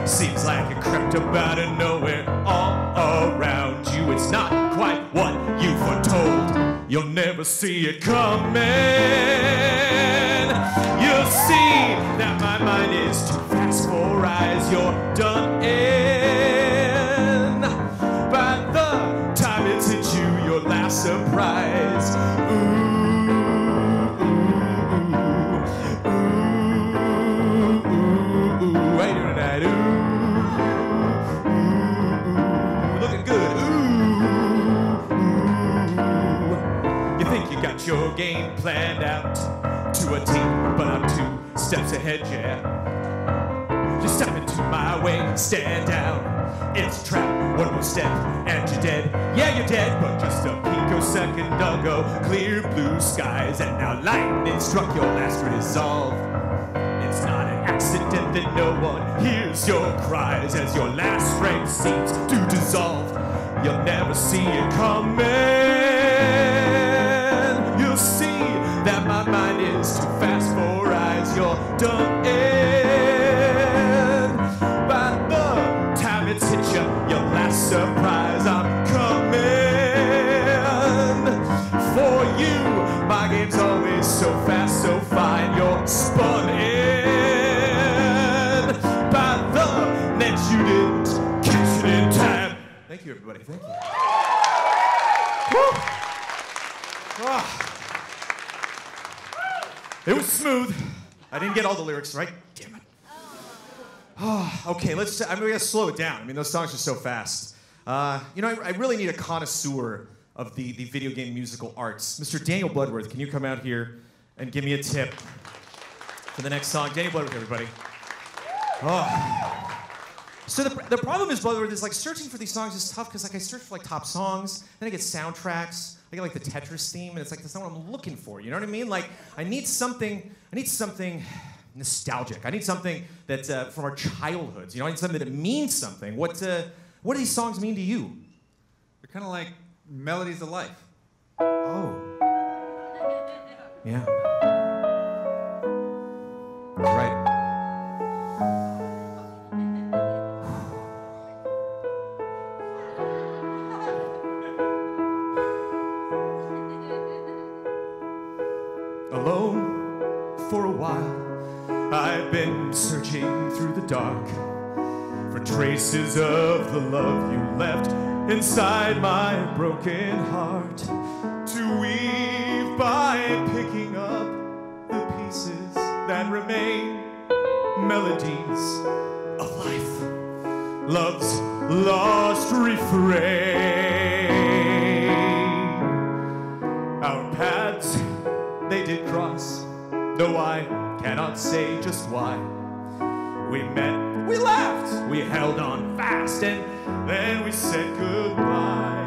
Seems like it crept up out of nowhere all around you. It's not quite what you foretold. You'll never see it coming. You'll see that my mind is too fast for eyes. You're done in. By the time it's hit you, your last surprise. How you doing tonight? Looking good. You think you got your game planned out to a T, but I'm 2 steps ahead, yeah. You step into my way, stand down. It's a trap, 1 more step, and you're dead. Yeah, you're dead, but just a picosecond ago. Clear blue skies, and now lightning struck your last resolve. It's not an accident that no one hears your cries as your last strength seems to dissolve. You'll never see it coming. You'll see that my mind done end. By the time it's hit you, your last surprise, I'm coming for you. My game's always so fast, so fine, you're spun in. By the net, you didn't catch it in time. Thank you, everybody. Thank you. Woo. Ah. It was smooth. I didn't get all the lyrics right. Damn it. Oh, okay, I'm gonna slow it down. I mean, those songs are so fast. I really need a connoisseur of the video game musical arts. Mr. Daniel Bloodworth, can you come out here and give me a tip for the next song? Daniel Bloodworth, everybody. Oh. So the problem is, Bloodworth, is like searching for these songs is tough because like I search for like top songs, then I get soundtracks, I get like the Tetris theme, and it's like that's not what I'm looking for. You know what I mean? Like I need something nostalgic. I need something that's from our childhoods. You know, I need something that means something. What do these songs mean to you? They're kind of like melodies of life. Oh. Yeah. Right. Alone for a while, I've been searching through the dark for traces of the love you left inside my broken heart, to weave by picking up the pieces that remain, melodies of life, love's lost refrain. Our paths, they did cross, though I cannot say just why. We met, we laughed, we held on fast, and then we said goodbye.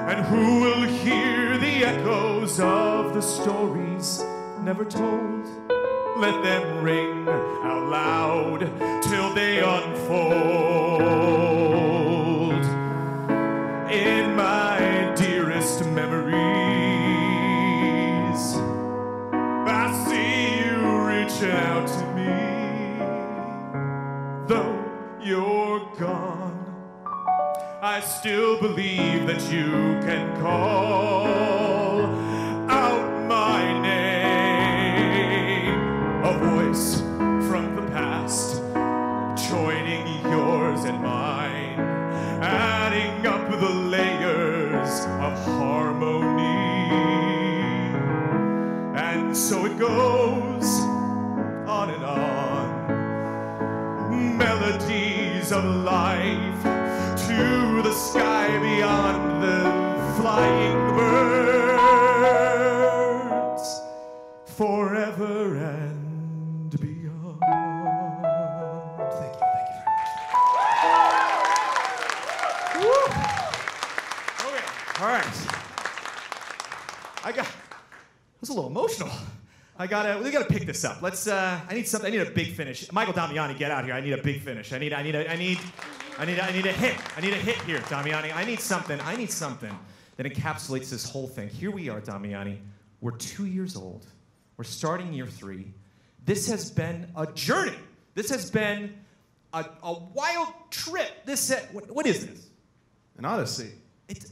And who will hear the echoes of the stories never told? Let them ring out loud till they unfold. In my dearest memories, I see you reaching out to me. Though you're gone, I still believe that you can call out my name. A voice from the past, joining yours and mine, adding up the layers of harmony. And so it goes on and on. Melodies of life to the sky beyond the flying birds, forever and beyond. Thank you very much. Woo. Okay, all right. I was a little emotional. We gotta pick this up. Let's. I need something. I need a big finish. Michael Damiani, get out here. I need a big finish. I need a hit. I need a hit here, Damiani. I need something that encapsulates this whole thing. Here we are, Damiani. We're 2 years old. We're starting year 3. This has been a journey. This has been a wild trip. What is this? An odyssey. It's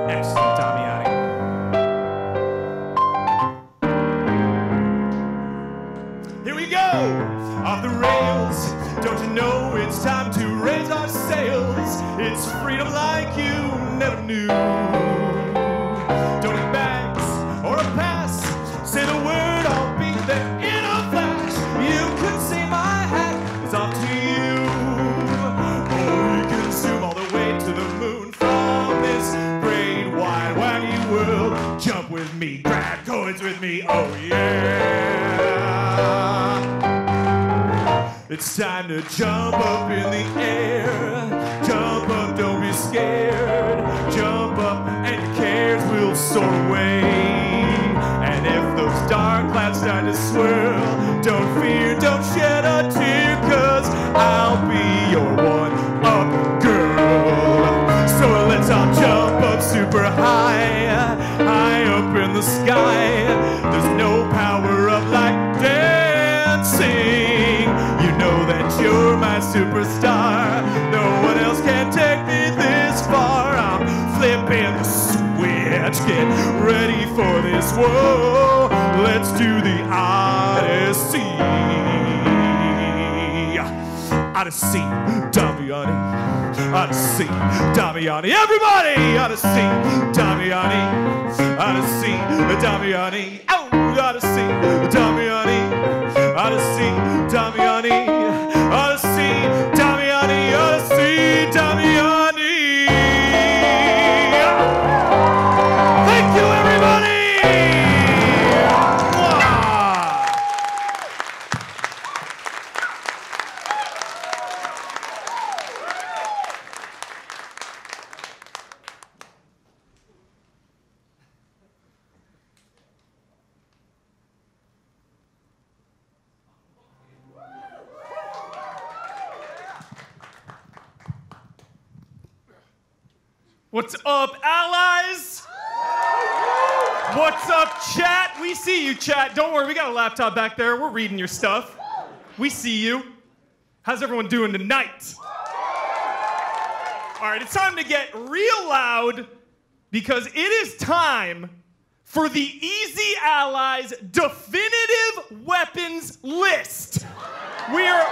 excellent, Damiani. Here we go! Off the rails. Don't you know it's time to raise our sails? It's freedom like you never knew. Don't need bags or a pass. Say the word, I'll be there in a flash. You can see my hat. It's off to you. Or you can zoom all the way to the moon from this great wide wacky world. Jump with me, grab coins with me, oh yeah. It's time to jump up in the air. Jump up, don't be scared. Jump up and your cares will soar away. And if those dark clouds start to swirl, don't fear, don't shed a tear, 'cause I'll be your one-up girl. So let's all jump up super high, high up the sky. There's no power up like dancing. You know that you're my superstar. No one else can take me this far. I'm flipping the switch. Get ready for this. Whoa, let's do the Odyssey. Odyssey, Damiani. Odyssey, Damiani. Everybody, Odyssey, Damiani. Odyssey, Damiani. Oh, Odyssey, Damiani. Odyssey, Damiani. Odyssey, Damiani. Odyssey, Damiani. Thank you, everybody. What's up, allies? What's up, chat? We see you, chat. Don't worry, we got a laptop back there. We're reading your stuff. We see you. How's everyone doing tonight? All right, it's time to get real loud because it is time for the Easy Allies definitive weapons list. We are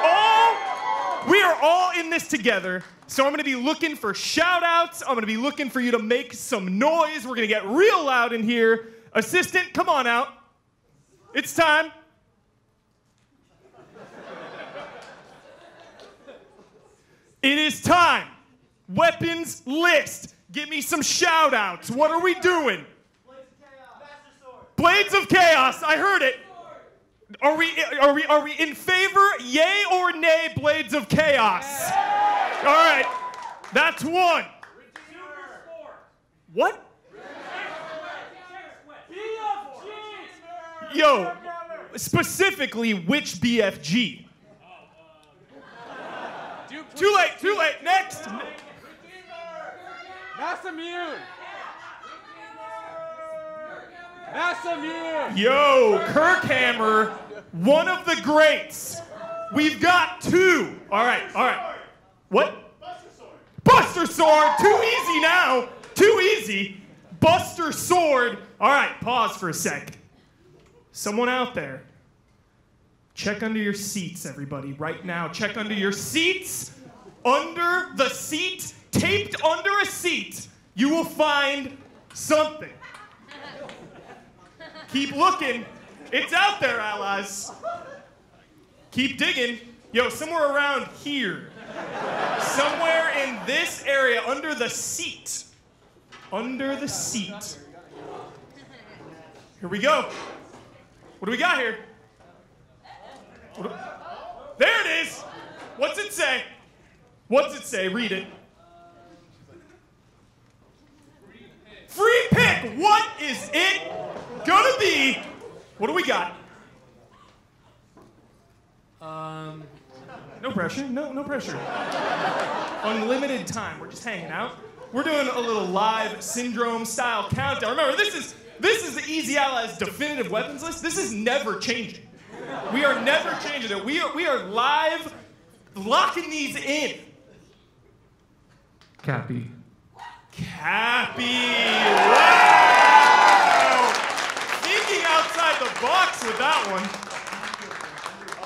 all in this together. So I'm going to be looking for shout-outs. I'm going to be looking for you to make some noise. We're going to get real loud in here. Assistant, come on out. It's time. It is time. Weapons list. Give me some shout-outs. What are we doing? Blades of Chaos. I heard it. Are we in favor, yay or nay, Blades of Chaos? All right, that's one. What? Yo, specifically, which BFG? Too late, next. Massamune. Massamune. Yo, Kirkhammer, one of the greats. We've got two. All right. What? Buster Sword. Too easy now. Too easy. Buster Sword. All right, pause for a sec. Someone out there, check under your seats, everybody, right now. Check under your seats. Under the seat, taped under a seat, you will find something. Keep looking. It's out there, allies. Keep digging. Yo, somewhere around here. Somewhere in this area, under the seat. Under the seat. Here we go. What do we got here? There it is. What's it say? What's it say? Read it. Free pick. What is it gonna be? What do we got? No pressure. No pressure. Unlimited time. We're just hanging out. We're doing a little live syndrome style countdown. Remember, this is the Easy Allies definitive weapons list. This is never changing. We are never changing it. We are live locking these in. Cappy. Wow! Thinking outside the box with that one.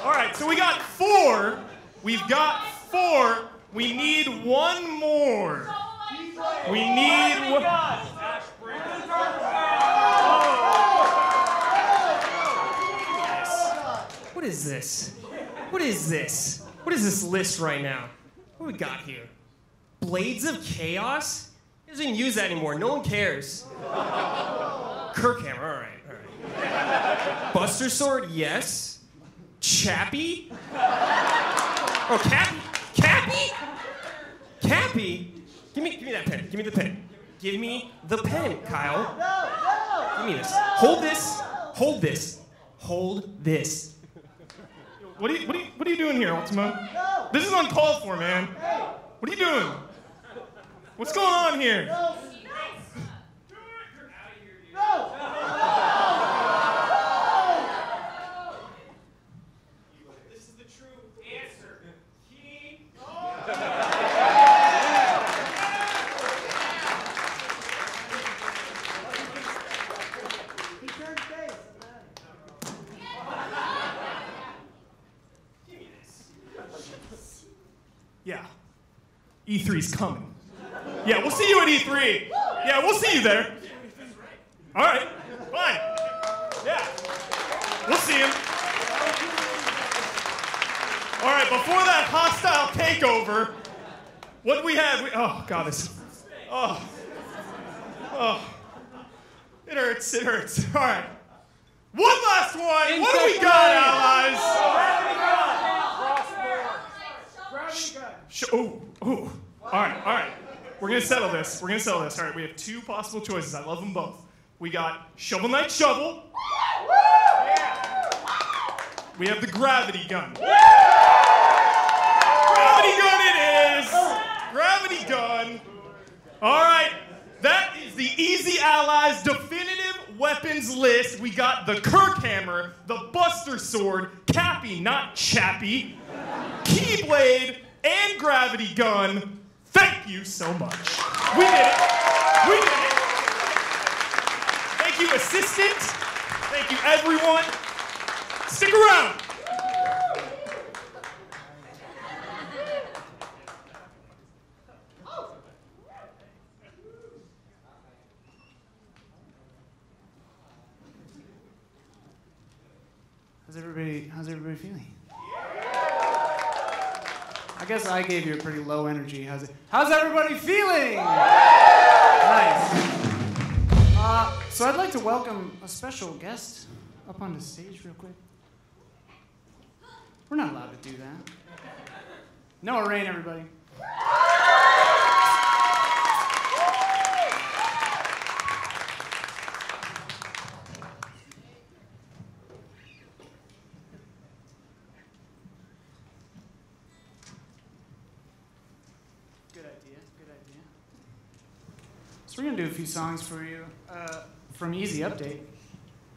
All right, so we got 4. We've got 4. We need one more. We need one. What is this? What is this? What is this list right now? What do we got here? Blades of Chaos? He doesn't even use that anymore. No one cares. Kirkhammer, all right. Buster Sword, yes. Chappie? Oh, Cappy? Cappy? Give me that pen. Give me the pen. Give me the pen, Kyle. Give me this. Hold this. Hold this. Hold this. What are you doing here, Ultimo? This is uncalled for, man. What are you doing? What's going on here? Yeah. E3's coming. Yeah, we'll see you at E3. Yeah, we'll see you there. All right, fine. Yeah, we'll see him. All right, before that hostile takeover, what do we have? Oh, God, this. Oh. It hurts, it hurts. All right. One last one. What do we got, allies? Oh. All right. We're gonna settle this. All right, we have two possible choices. I love them both. We got Shovel Knight Shovel. We have the Gravity Gun. Gravity Gun it is. Gravity Gun. All right, that is the Easy Allies definitive weapons list. We got the Kirk Hammer, the Buster Sword, Cappy, not Chappy, Keyblade, and Gravity Gun. Thank you so much. We did it. Thank you, assistant. Thank you, everyone. Stick around. How's everybody feeling? I guess I gave you a pretty low energy. How's everybody feeling? Nice. So I'd like to welcome a special guest up on the stage real quick. We're not allowed to do that. Noah Rain, everybody. So we're going to do a few songs for you from Easy Update,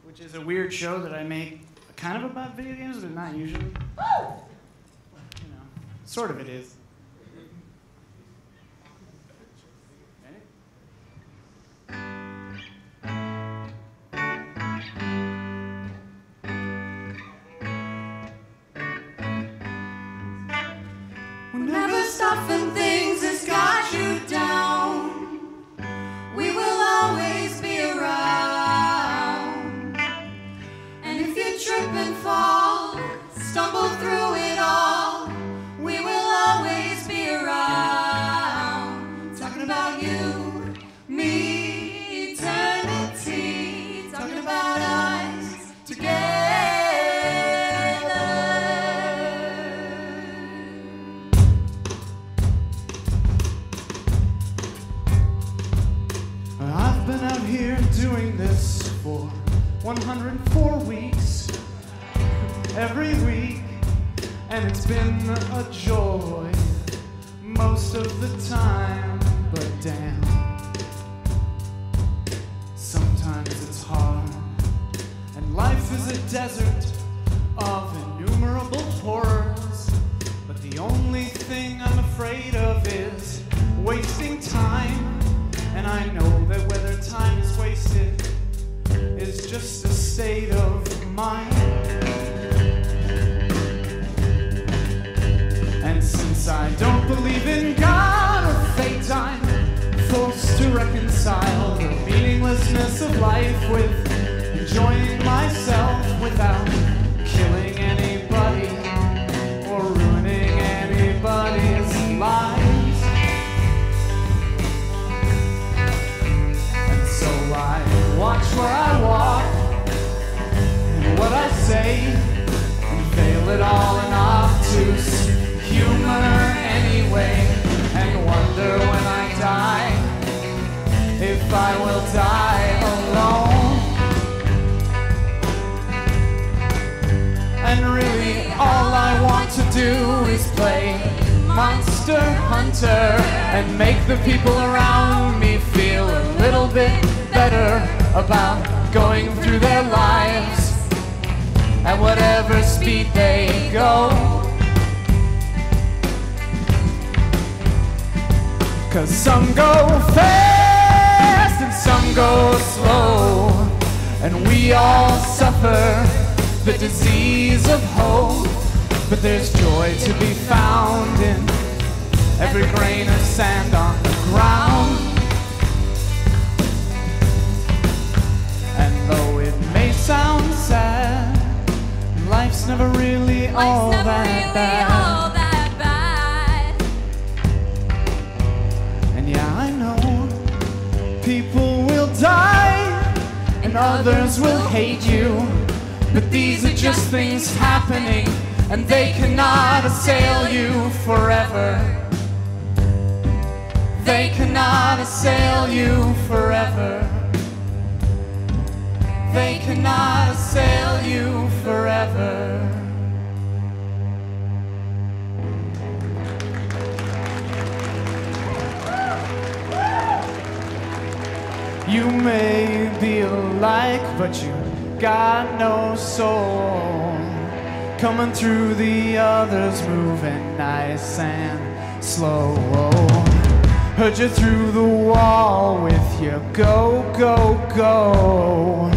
which is a weird show that I make kind of about video games, but not usually. You know, sort of it is. We'll never stop when things has got you down. We will always be around. And if you trip and fall, stumble through it all, we will always be around. Talking about you, me, eternity. Talking about us together. I've been out here doing this for 104 weeks, every week, and it's been a joy most of the time, but damn, sometimes it's hard, and life is a desert of innumerable horrors, but the only thing I'm afraid of is wasting time. And I know that whether time is wasted is just a state of mind. And since I don't believe in God or fate, I'm forced to reconcile the meaninglessness of life with enjoying myself without killing anybody or ruining anybody's life. So I watch where I walk and what I say and veil it all in obtuse humor anyway, and wonder when I die if I will die alone. And really all I want to do is play Monster Hunter and make the people around me feel a little bit better about going through their lives at whatever speed they go. 'Cause some go fast and some go slow, and we all suffer the disease of hope. But there's joy to be found in every grain of sand on the ground. And though it may sound sad, life's never really all that bad. And yeah, I know people will die and others will hate you, but these are just things happening, and they cannot assail you forever. They cannot assail you forever. They cannot assail you forever. You may be alike, but you got no soul. Coming through the others, moving nice and slow. Heard you through the wall with your go, go, go.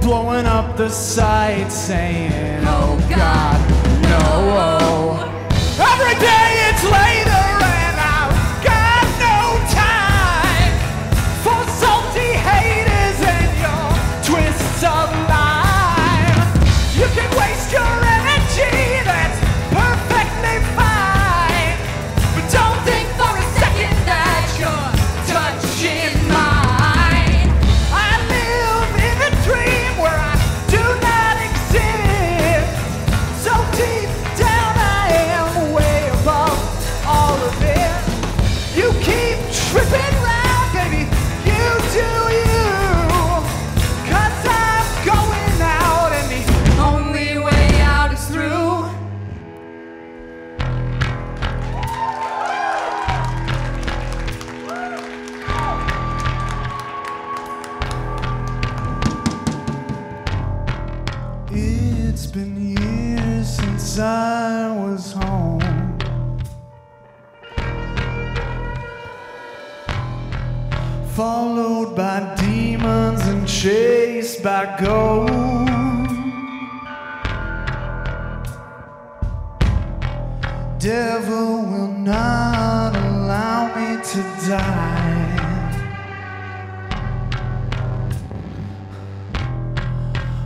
Blowing up the sight, saying, oh God, no. Every day it's later and I've got no time for salty haters and your twists of life. You can waste your energy, that's perfectly fine, but don't think for a second that you're touching mine. I live in a dream where I do not exist. So deep down I am way above all of it. You keep tripping round, baby, you do you. 'Cause I'm going out and the only way out is through. It's been years since I was home. Followed by demons and chased by ghosts. Devil will not allow me to die.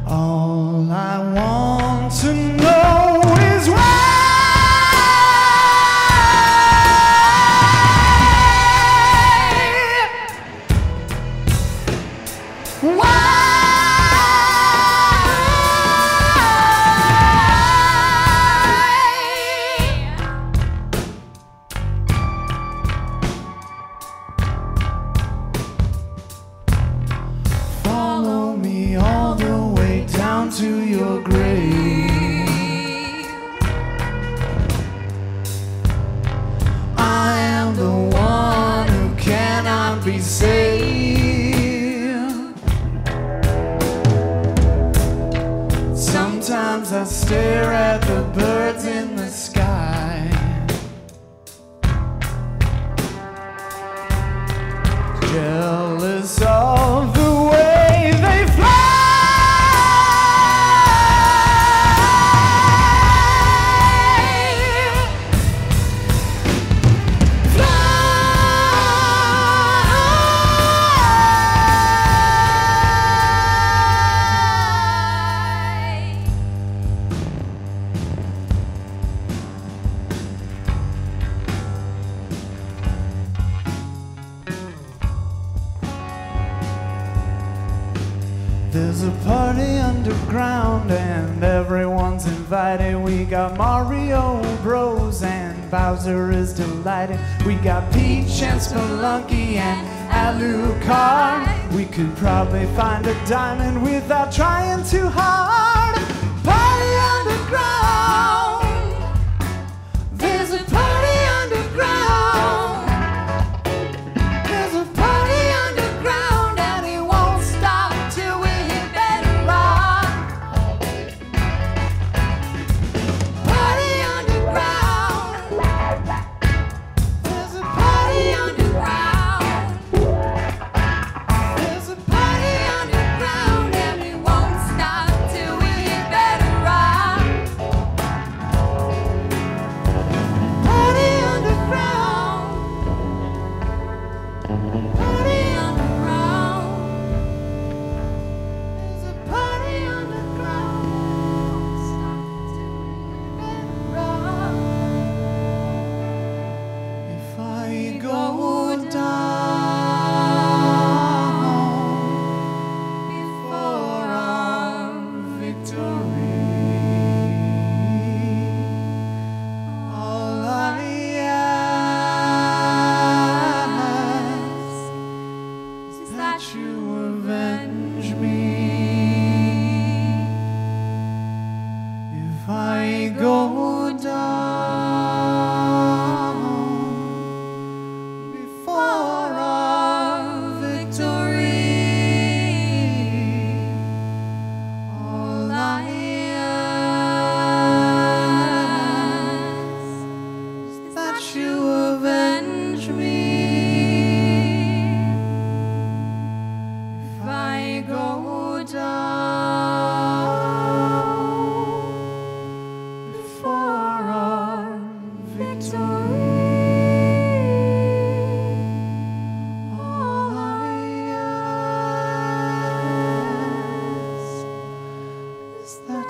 All I want to know is why. Follow me all the way down to your grave. I am the one who cannot be saved. Sometimes I stare at the birds in the sky, jealous of the way they fly. There's a party underground and everyone's invited. We got Mario Bros and Bowser is delighted. We got Peach and Spelunky and Alucard. We could probably find a diamond without trying too hard. Party underground. There's a party underground. There's a party underground and it won't stop till we hit bedrock. Party underground. There's a party underground. There's a party underground and it won't stop till we hit bedrock.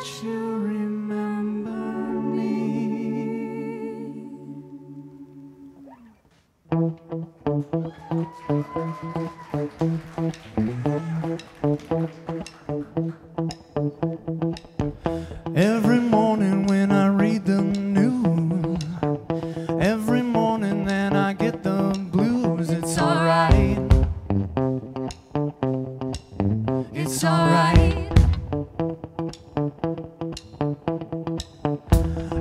that you remember me. Every morning when I read the news, every morning then I get the blues. It's alright. It's alright.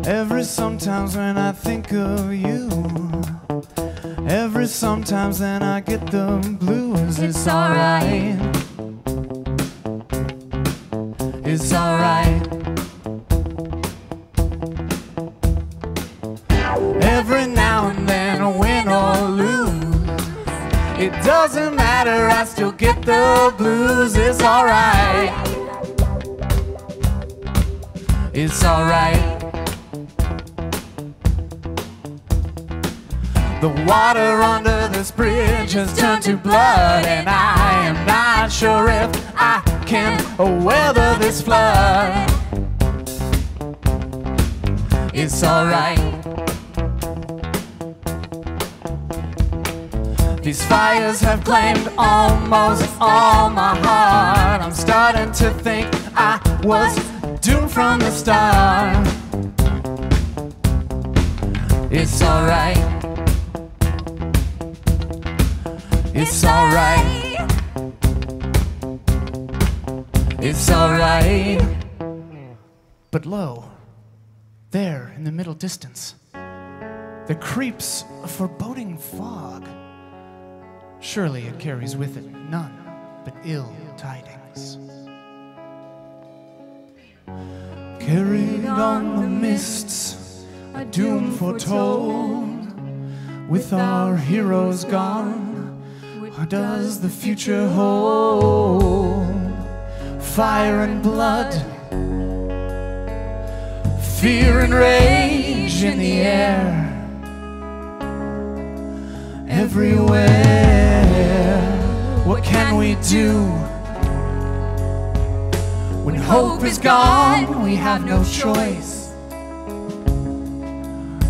Every sometimes when I think of you, every sometimes then I get the blues. It's alright. It's alright. Every now and then, win or lose, it doesn't matter, I still get the blues. It's alright. It's alright. The water under this bridge has turned to blood, and I am not sure if I can weather this flood. It's alright. These fires have claimed almost all my heart. I'm starting to think I was doomed from the start. It's alright. It's alright. It's alright. But lo, there in the middle distance, there creeps a foreboding fog. Surely it carries with it none but ill tidings. Carried on the mists, a doom foretold. With our heroes gone, what does the future hold? Fire and blood, fear and rage in the air. Everywhere, what can we do? When hope is gone, we have no choice.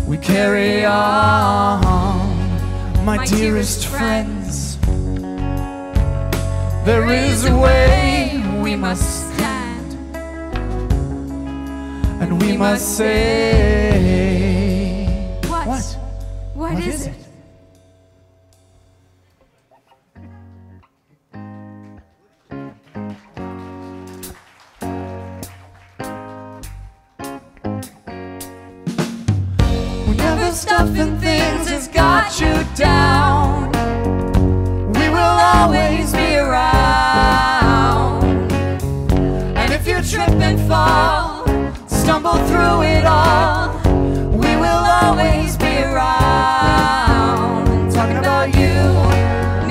We carry on, my dearest friends. There is a way we must stand, and we must say, What is it? Stuffing things has got you down. We will always be around. And if you trip and fall, stumble through it all, we will always be around. Talking about you,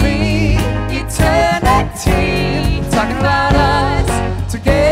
me, eternity. Talking about us together.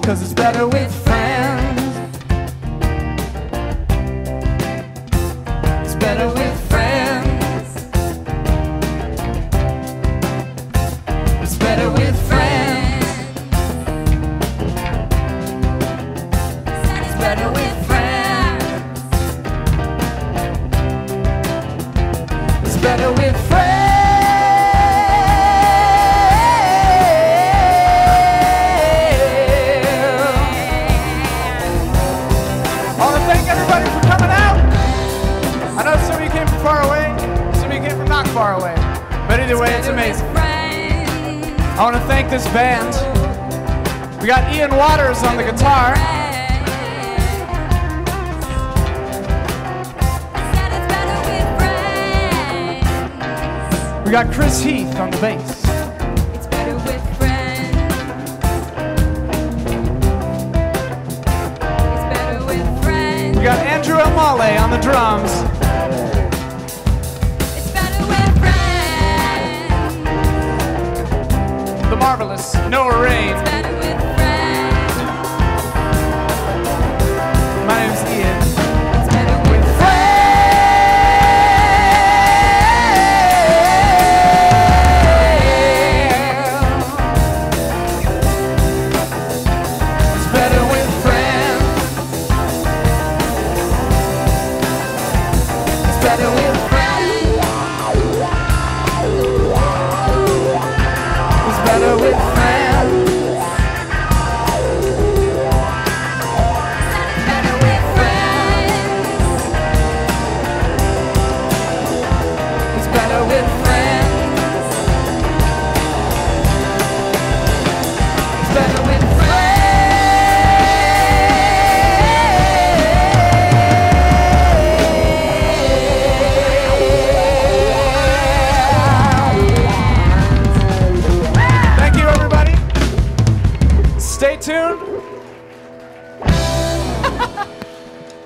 Cause it's better with friends. It's better with friends. It's better with friends. It's better with friends. It's better with friends. Far away, but either way, it's amazing. I want to thank this band. We got Ian Waters on the guitar. We got Chris Heath on the bass. Wale on the drums. The marvelous Noah Rain. My name's Ian.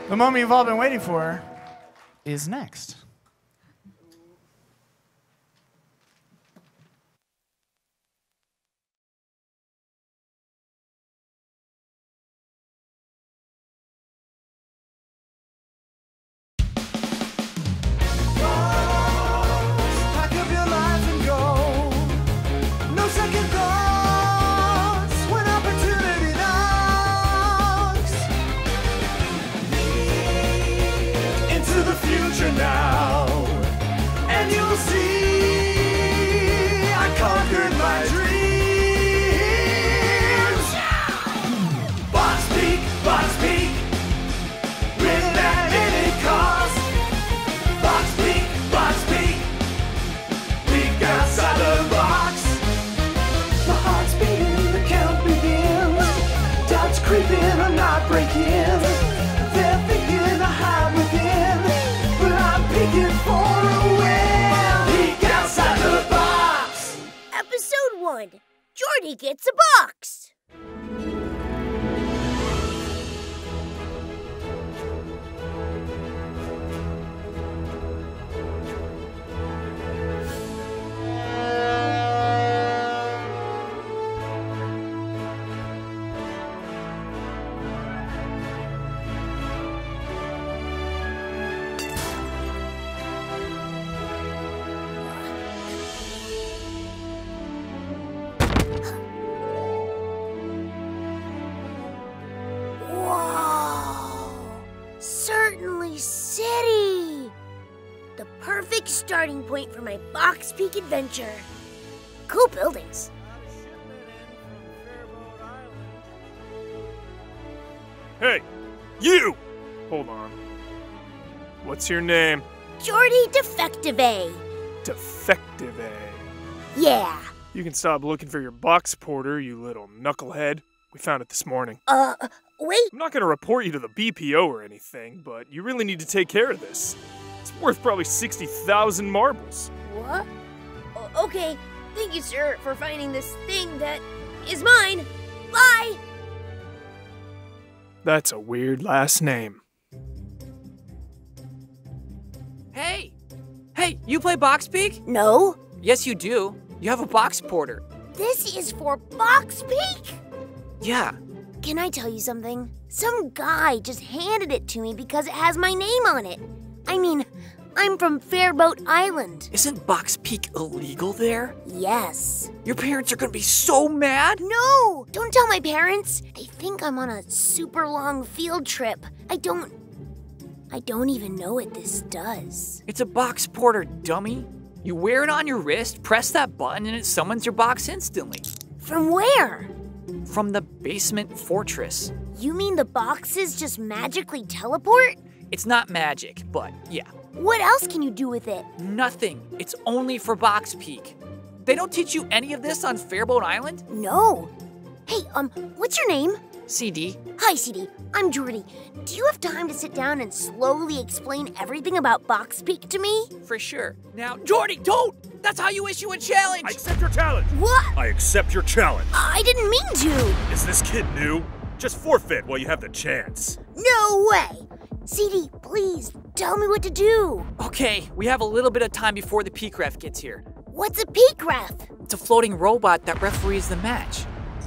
The moment you've all been waiting for is next. Pack up your life and go. No second thoughts when opportunity knocks. Into the future now, and you'll see I conquered my dreams. Box peak, without any cost. Box peak, peek outside the box. My heart's beating, the count begins. Doubts creeping, I'm not breaking. They're thinking I hide within, but I'm peeking for a win. Peek outside the box. Episode 1. Jordy gets a box. Certainly City! The perfect starting point for my Box Peak adventure. Cool buildings. Hey, you! Hold on. What's your name? Jordy Defective. Defective. Yeah. You can stop looking for your box porter, you little knucklehead. We found it this morning. Wait. I'm not gonna report you to the BPO or anything, but you really need to take care of this. It's worth probably 60,000 marbles. What? Okay. Thank you, sir, for finding this thing that is mine. Bye! That's a weird last name. Hey! Hey, you play Box Peak? No. Yes, you do. You have a box porter. This is for Box Peak? Yeah. Can I tell you something? Some guy just handed it to me because it has my name on it. I mean, I'm from Fairboat Island. Isn't Box Peak illegal there? Yes. Your parents are gonna be so mad? No! Don't tell my parents. They think I'm on a super long field trip. I don't even know what this does. It's a box porter, dummy. You wear it on your wrist, press that button, and it summons your box instantly. From where? From the basement fortress. You mean the boxes just magically teleport? It's not magic, but yeah. What else can you do with it? Nothing. It's only for Box Peak. They don't teach you any of this on Fairboat Island? No. Hey, what's your name? CD. Hi, CD. I'm Jordy. Do you have time to sit down and slowly explain everything about Box Peak to me? For sure. Now, Jordy, don't! That's how you issue a challenge! I accept your challenge! What? I accept your challenge. I didn't mean to. Is this kid new? Just forfeit while you have the chance. No way. CD, please, tell me what to do. Okay, we have a little bit of time before the peak ref gets here. What's a peak ref? It's a floating robot that referees the match.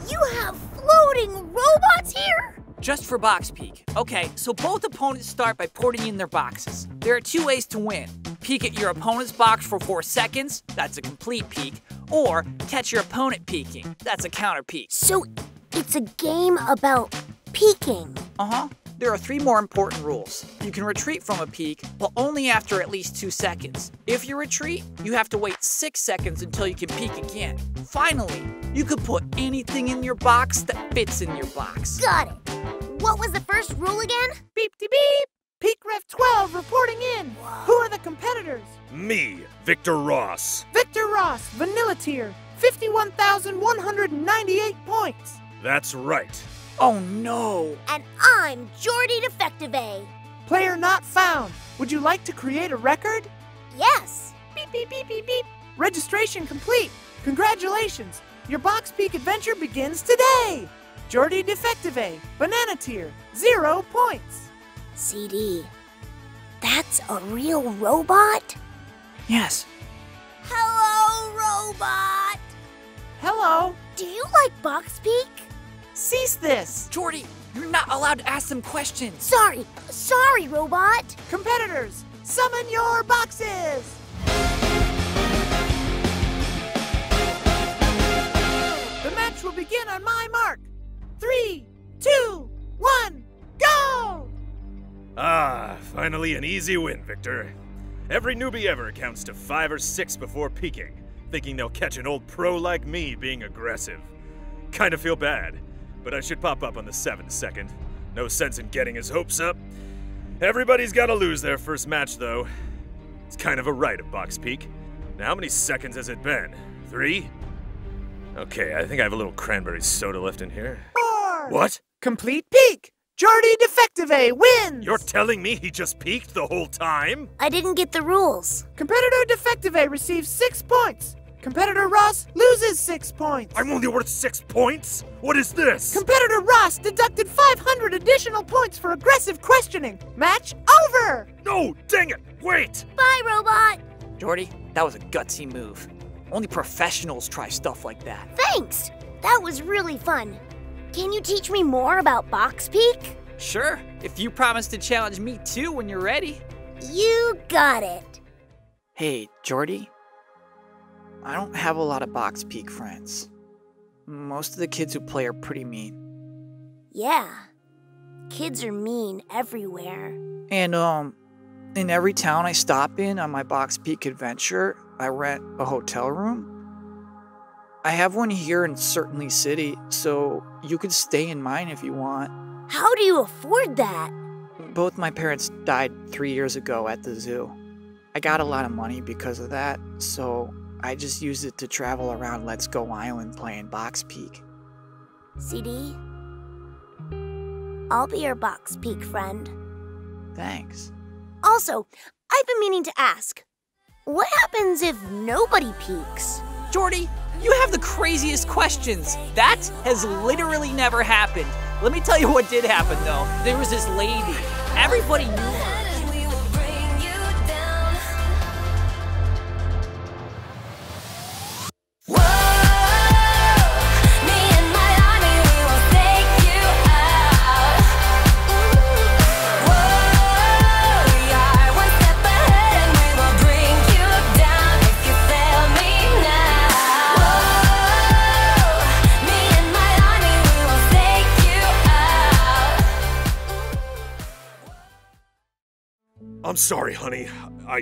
You have floating robots here? Just for box peek. Okay, so both opponents start by porting in their boxes. There are 2 ways to win. Peek at your opponent's box for 4 seconds, that's a complete peek, or catch your opponent peeking, that's a counter peek. So it's a game about peeking. Uh-huh. There are 3 more important rules. You can retreat from a peek, but only after at least 2 seconds. If you retreat, you have to wait 6 seconds until you can peek again. Finally, you could put anything in your box that fits in your box. Got it. What was the first rule again? Beep-de-beep! Peak Ref 12 reporting in. Who are the competitors? Me, Victor Ross. Victor Ross, Vanilla Tier, 51,198 points. That's right. Oh no! And I'm Jordy Defective. Player not found. Would you like to create a record? Yes. Beep, beep, beep, beep, beep. Registration complete. Congratulations. Your box peek adventure begins today. Jordy Defective, Banana Tier, 0 points. CD, that's a real robot? Yes. Hello, robot. Hello. Do you like box peek? Cease this. Jordy, you're not allowed to ask them questions. Sorry, robot. Competitors, summon your boxes. The match will begin on my mark. 3, 2, 1, go! Ah, finally an easy win, Victor. Every newbie ever counts to 5 or 6 before peeking, thinking they'll catch an old pro like me being aggressive. Kinda feel bad, but I should pop up on the 7th second. No sense in getting his hopes up. Everybody's gotta lose their first match, though. It's kind of a rite of box peek. Now, how many seconds has it been? 3? Okay, I think I have a little cranberry soda left in here. 4. What? Complete peek. Jordy Defective wins. You're telling me he just peeked the whole time? I didn't get the rules. Competitor Defective receives 6 points. Competitor Ross loses 6 points. I'm only worth 6 points? What is this? Competitor Ross deducted 500 additional points for aggressive questioning. Match over. No, dang it. Wait. Bye, robot. Jordy, that was a gutsy move. Only professionals try stuff like that. Thanks. That was really fun. Can you teach me more about box peek? Sure, if you promise to challenge me too when you're ready. You got it. Hey, Jordy. I don't have a lot of box peek friends. Most of the kids who play are pretty mean. Yeah. Kids are mean everywhere. And, in every town I stop in on my box peek adventure, I rent a hotel room. I have one here in Certainly City, so you could stay in mine if you want. How do you afford that? Both my parents died 3 years ago at the zoo. I got a lot of money because of that, so I just used it to travel around Let's Go Island playing box peek. CD, I'll be your box peek friend. Thanks. Also, I've been meaning to ask, what happens if nobody peeks? Jordy, you have the craziest questions. That has literally never happened. Let me tell you what did happen, though. There was this lady. Everybody knew her. I'm sorry, honey. I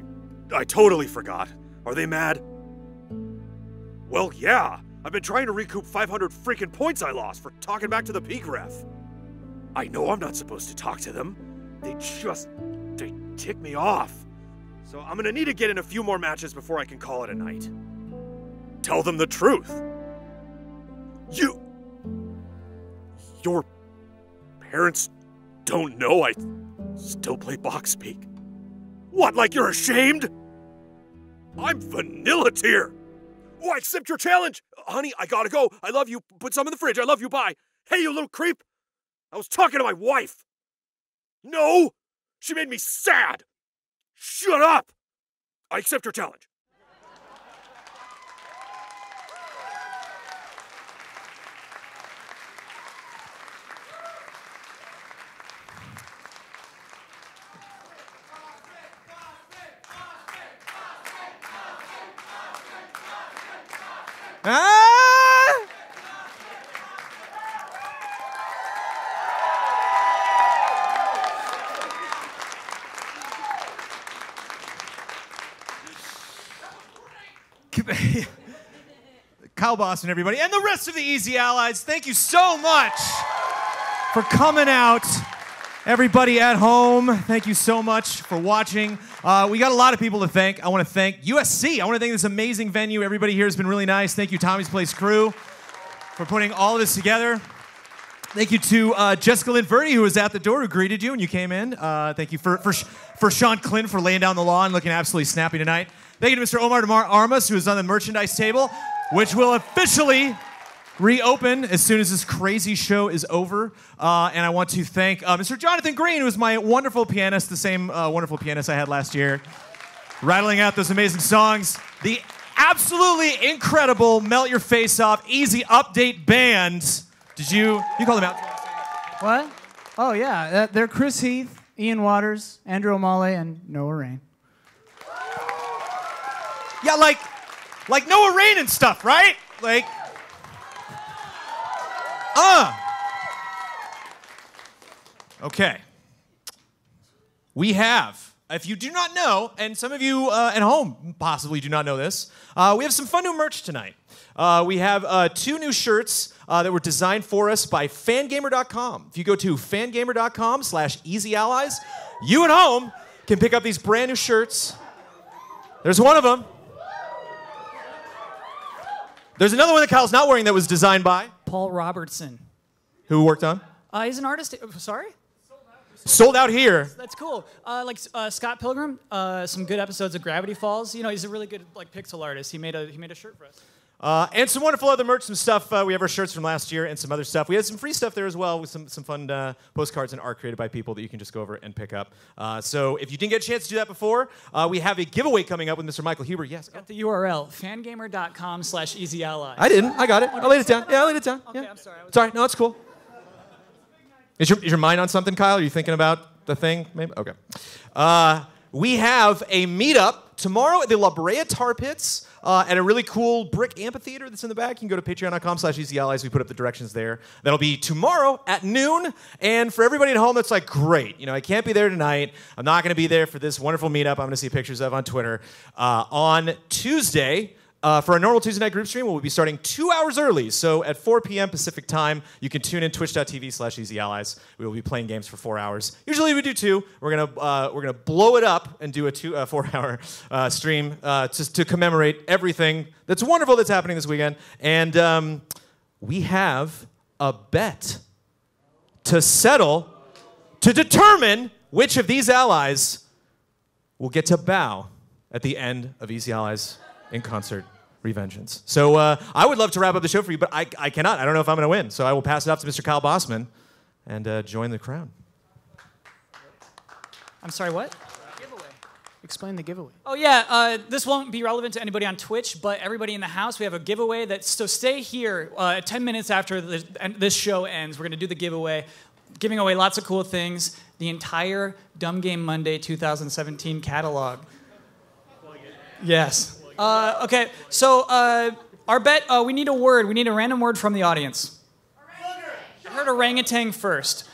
totally forgot. Are they mad? Well, yeah. I've been trying to recoup 500 freaking points I lost for talking back to the peak ref. I know I'm not supposed to talk to them. They tick me off. So I'm gonna need to get in a few more matches before I can call it a night. Tell them the truth. Your parents don't know I still play box peek. What, like you're ashamed? I'm vanilla tier. Oh, I accept your challenge. Honey, I gotta go. I love you. Put some in the fridge. I love you. Bye. Hey, you little creep. I was talking to my wife. No, She made me sad. Shut up! I accept your challenge. Ah! Kyle Boston, everybody, and the rest of the Easy Allies, thank you so much for coming out. Everybody at home, thank you so much for watching. We got a lot of people to thank. I want to thank USC. I want to thank this amazing venue. Everybody here has been really nice. Thank you, Tommy's Place crew, for putting all of this together. Thank you to Jessica Lynn Verdi, who was at the door, who greeted you when you came in. Thank you for Sean Clint for laying down the law and looking absolutely snappy tonight. Thank you to Mr. Omar Damar Armas, who is on the merchandise table, which will officially reopen as soon as this crazy show is over. And I want to thank Mr. Jonathan Green, who is my wonderful pianist, the same wonderful pianist I had last year, rattling out those amazing songs. The absolutely incredible Melt Your Face Off Easy Update Band. You call them out? What? Oh, yeah. They're Chris Heath, Ian Waters, Andrew O'Malley, and Noah Rain. Yeah, like Noah Rain and stuff, right? Like, Okay. We have, if you do not know, and some of you at home possibly do not know this, we have some fun new merch tonight. We have 2 new shirts that were designed for us by fangamer.com. If you go to fangamer.com/easyallies, you at home can pick up these brand new shirts. There's one of them. There's another one that Kyle's not wearing that was designed by Paul Robertson. Who worked on? He's an artist. Sorry? Sold out here. That's cool. Scott Pilgrim, some good episodes of Gravity Falls. You know, he's a really good pixel artist. He made a shirt for us. And some wonderful other merch, some stuff. We have our shirts from last year and some other stuff. We had some free stuff there as well with some fun postcards and art created by people that you can just go over and pick up. So if you didn't get a chance to do that before, we have a giveaway coming up with Mr. Michael Huber. Yes. Got the URL, fangamer.com/easyallies. I didn't. I got it. I laid it down. Yeah, I laid it down. Okay, yeah. I'm sorry. Sorry. No, it's cool. Is your mind on something, Kyle? Are you thinking about the thing? Maybe? Okay. We have a meetup tomorrow at the La Brea Tar Pits at a really cool brick amphitheater that's in the back. You can go to patreon.com/easyallies. We put up the directions there. That'll be tomorrow at noon. And for everybody at home, that's like, great. You know, I can't be there tonight. I'm not going to be there for this wonderful meetup I'm going to see pictures of on Twitter. On Tuesday, for our normal Tuesday night group stream, we'll be starting 2 hours early. So at 4 p.m. Pacific time, you can tune in twitch.tv/easyallies. We will be playing games for 4 hours. Usually we do 2. We're gonna blow it up and do a 4-hour stream just to commemorate everything that's wonderful that's happening this weekend. And we have a bet to settle to determine which of these allies will get to bow at the end of Easy Allies in Concert Revengeance. So I would love to wrap up the show for you, but I cannot. I don't know if I'm going to win. So I will pass it off to Mr. Kyle Bossman and join the crowd. I'm sorry, what? Giveaway. Explain the giveaway. Oh, yeah. This won't be relevant to anybody on Twitch, but everybody in the house, we have a giveaway. So stay here 10 minutes after this show ends. We're going to do the giveaway, giving away lots of cool things. The entire Dumb Game Monday 2017 catalog. Yes. Okay, so our bet, we need a word. We need a random word from the audience. I heard orangutan first.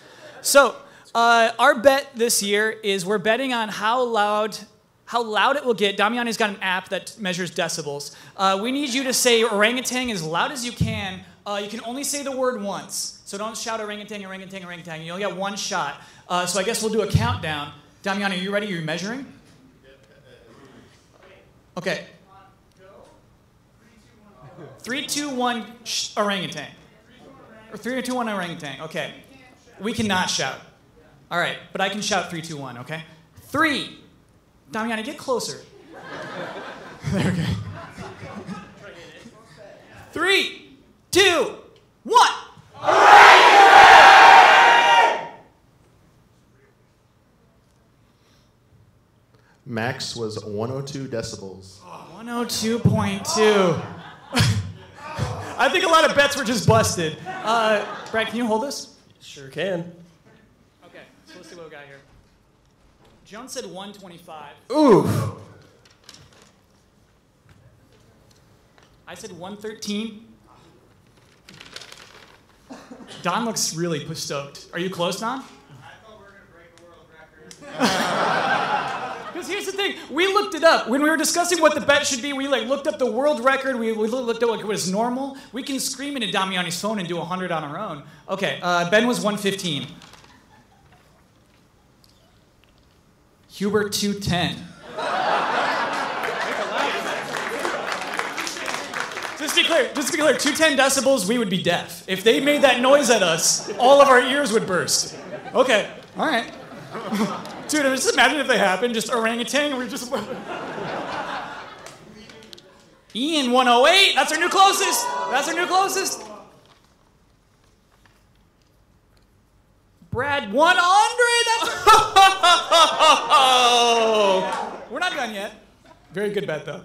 So our bet this year is we're betting on how loud it will get. Damiani's got an app that measures decibels. We need you to say orangutan as loud as you can. You can only say the word once. So don't shout orangutan, orangutan, orangutan. You only get one shot. So I guess we'll do a countdown. Damiani, are you ready? Are you measuring? Okay. 3, 2, 1, orangutan. Or 3, 2, 1, orangutan. Okay. We cannot shout. All right, but I can shout 3, 2, 1, okay? 3. Damiani, get closer. There we go. 3, 2, 1. max was 102 decibels. 102.2. I think a lot of bets were just busted. Brad, can you hold this? Sure can. Okay, so let's see what we got here. Jones said 125. Ooh. I said 113. Don looks really stoked. Are you close, Don? I thought we were going to break the world record. Because here's the thing. We looked it up. When we were discussing what the bet should be, we looked up the world record. We looked at what was normal. We can scream into Damiani's phone and do 100 on our own. Okay, Ben was 115. Hubert 210. Just to be clear, 210 decibels, we would be deaf. If they made that noise at us, all of our ears would burst. Okay, all right. Dude, just imagine if they happened, just orangutan, we're just... Ian 108, that's our new closest. Brad 100, We're not done yet. Very good bet, though.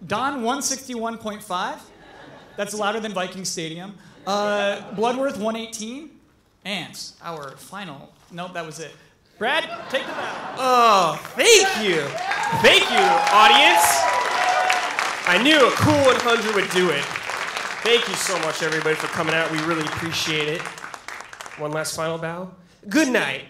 Don 161.5. That's louder than Viking Stadium. Bloodworth 118. Ants, our final. Nope, that was it. Brad, take the bat. Oh, thank you. Thank you, audience. I knew a cool 100 would do it. Thank you so much, everybody, for coming out. We really appreciate it. One last final bow. Good night.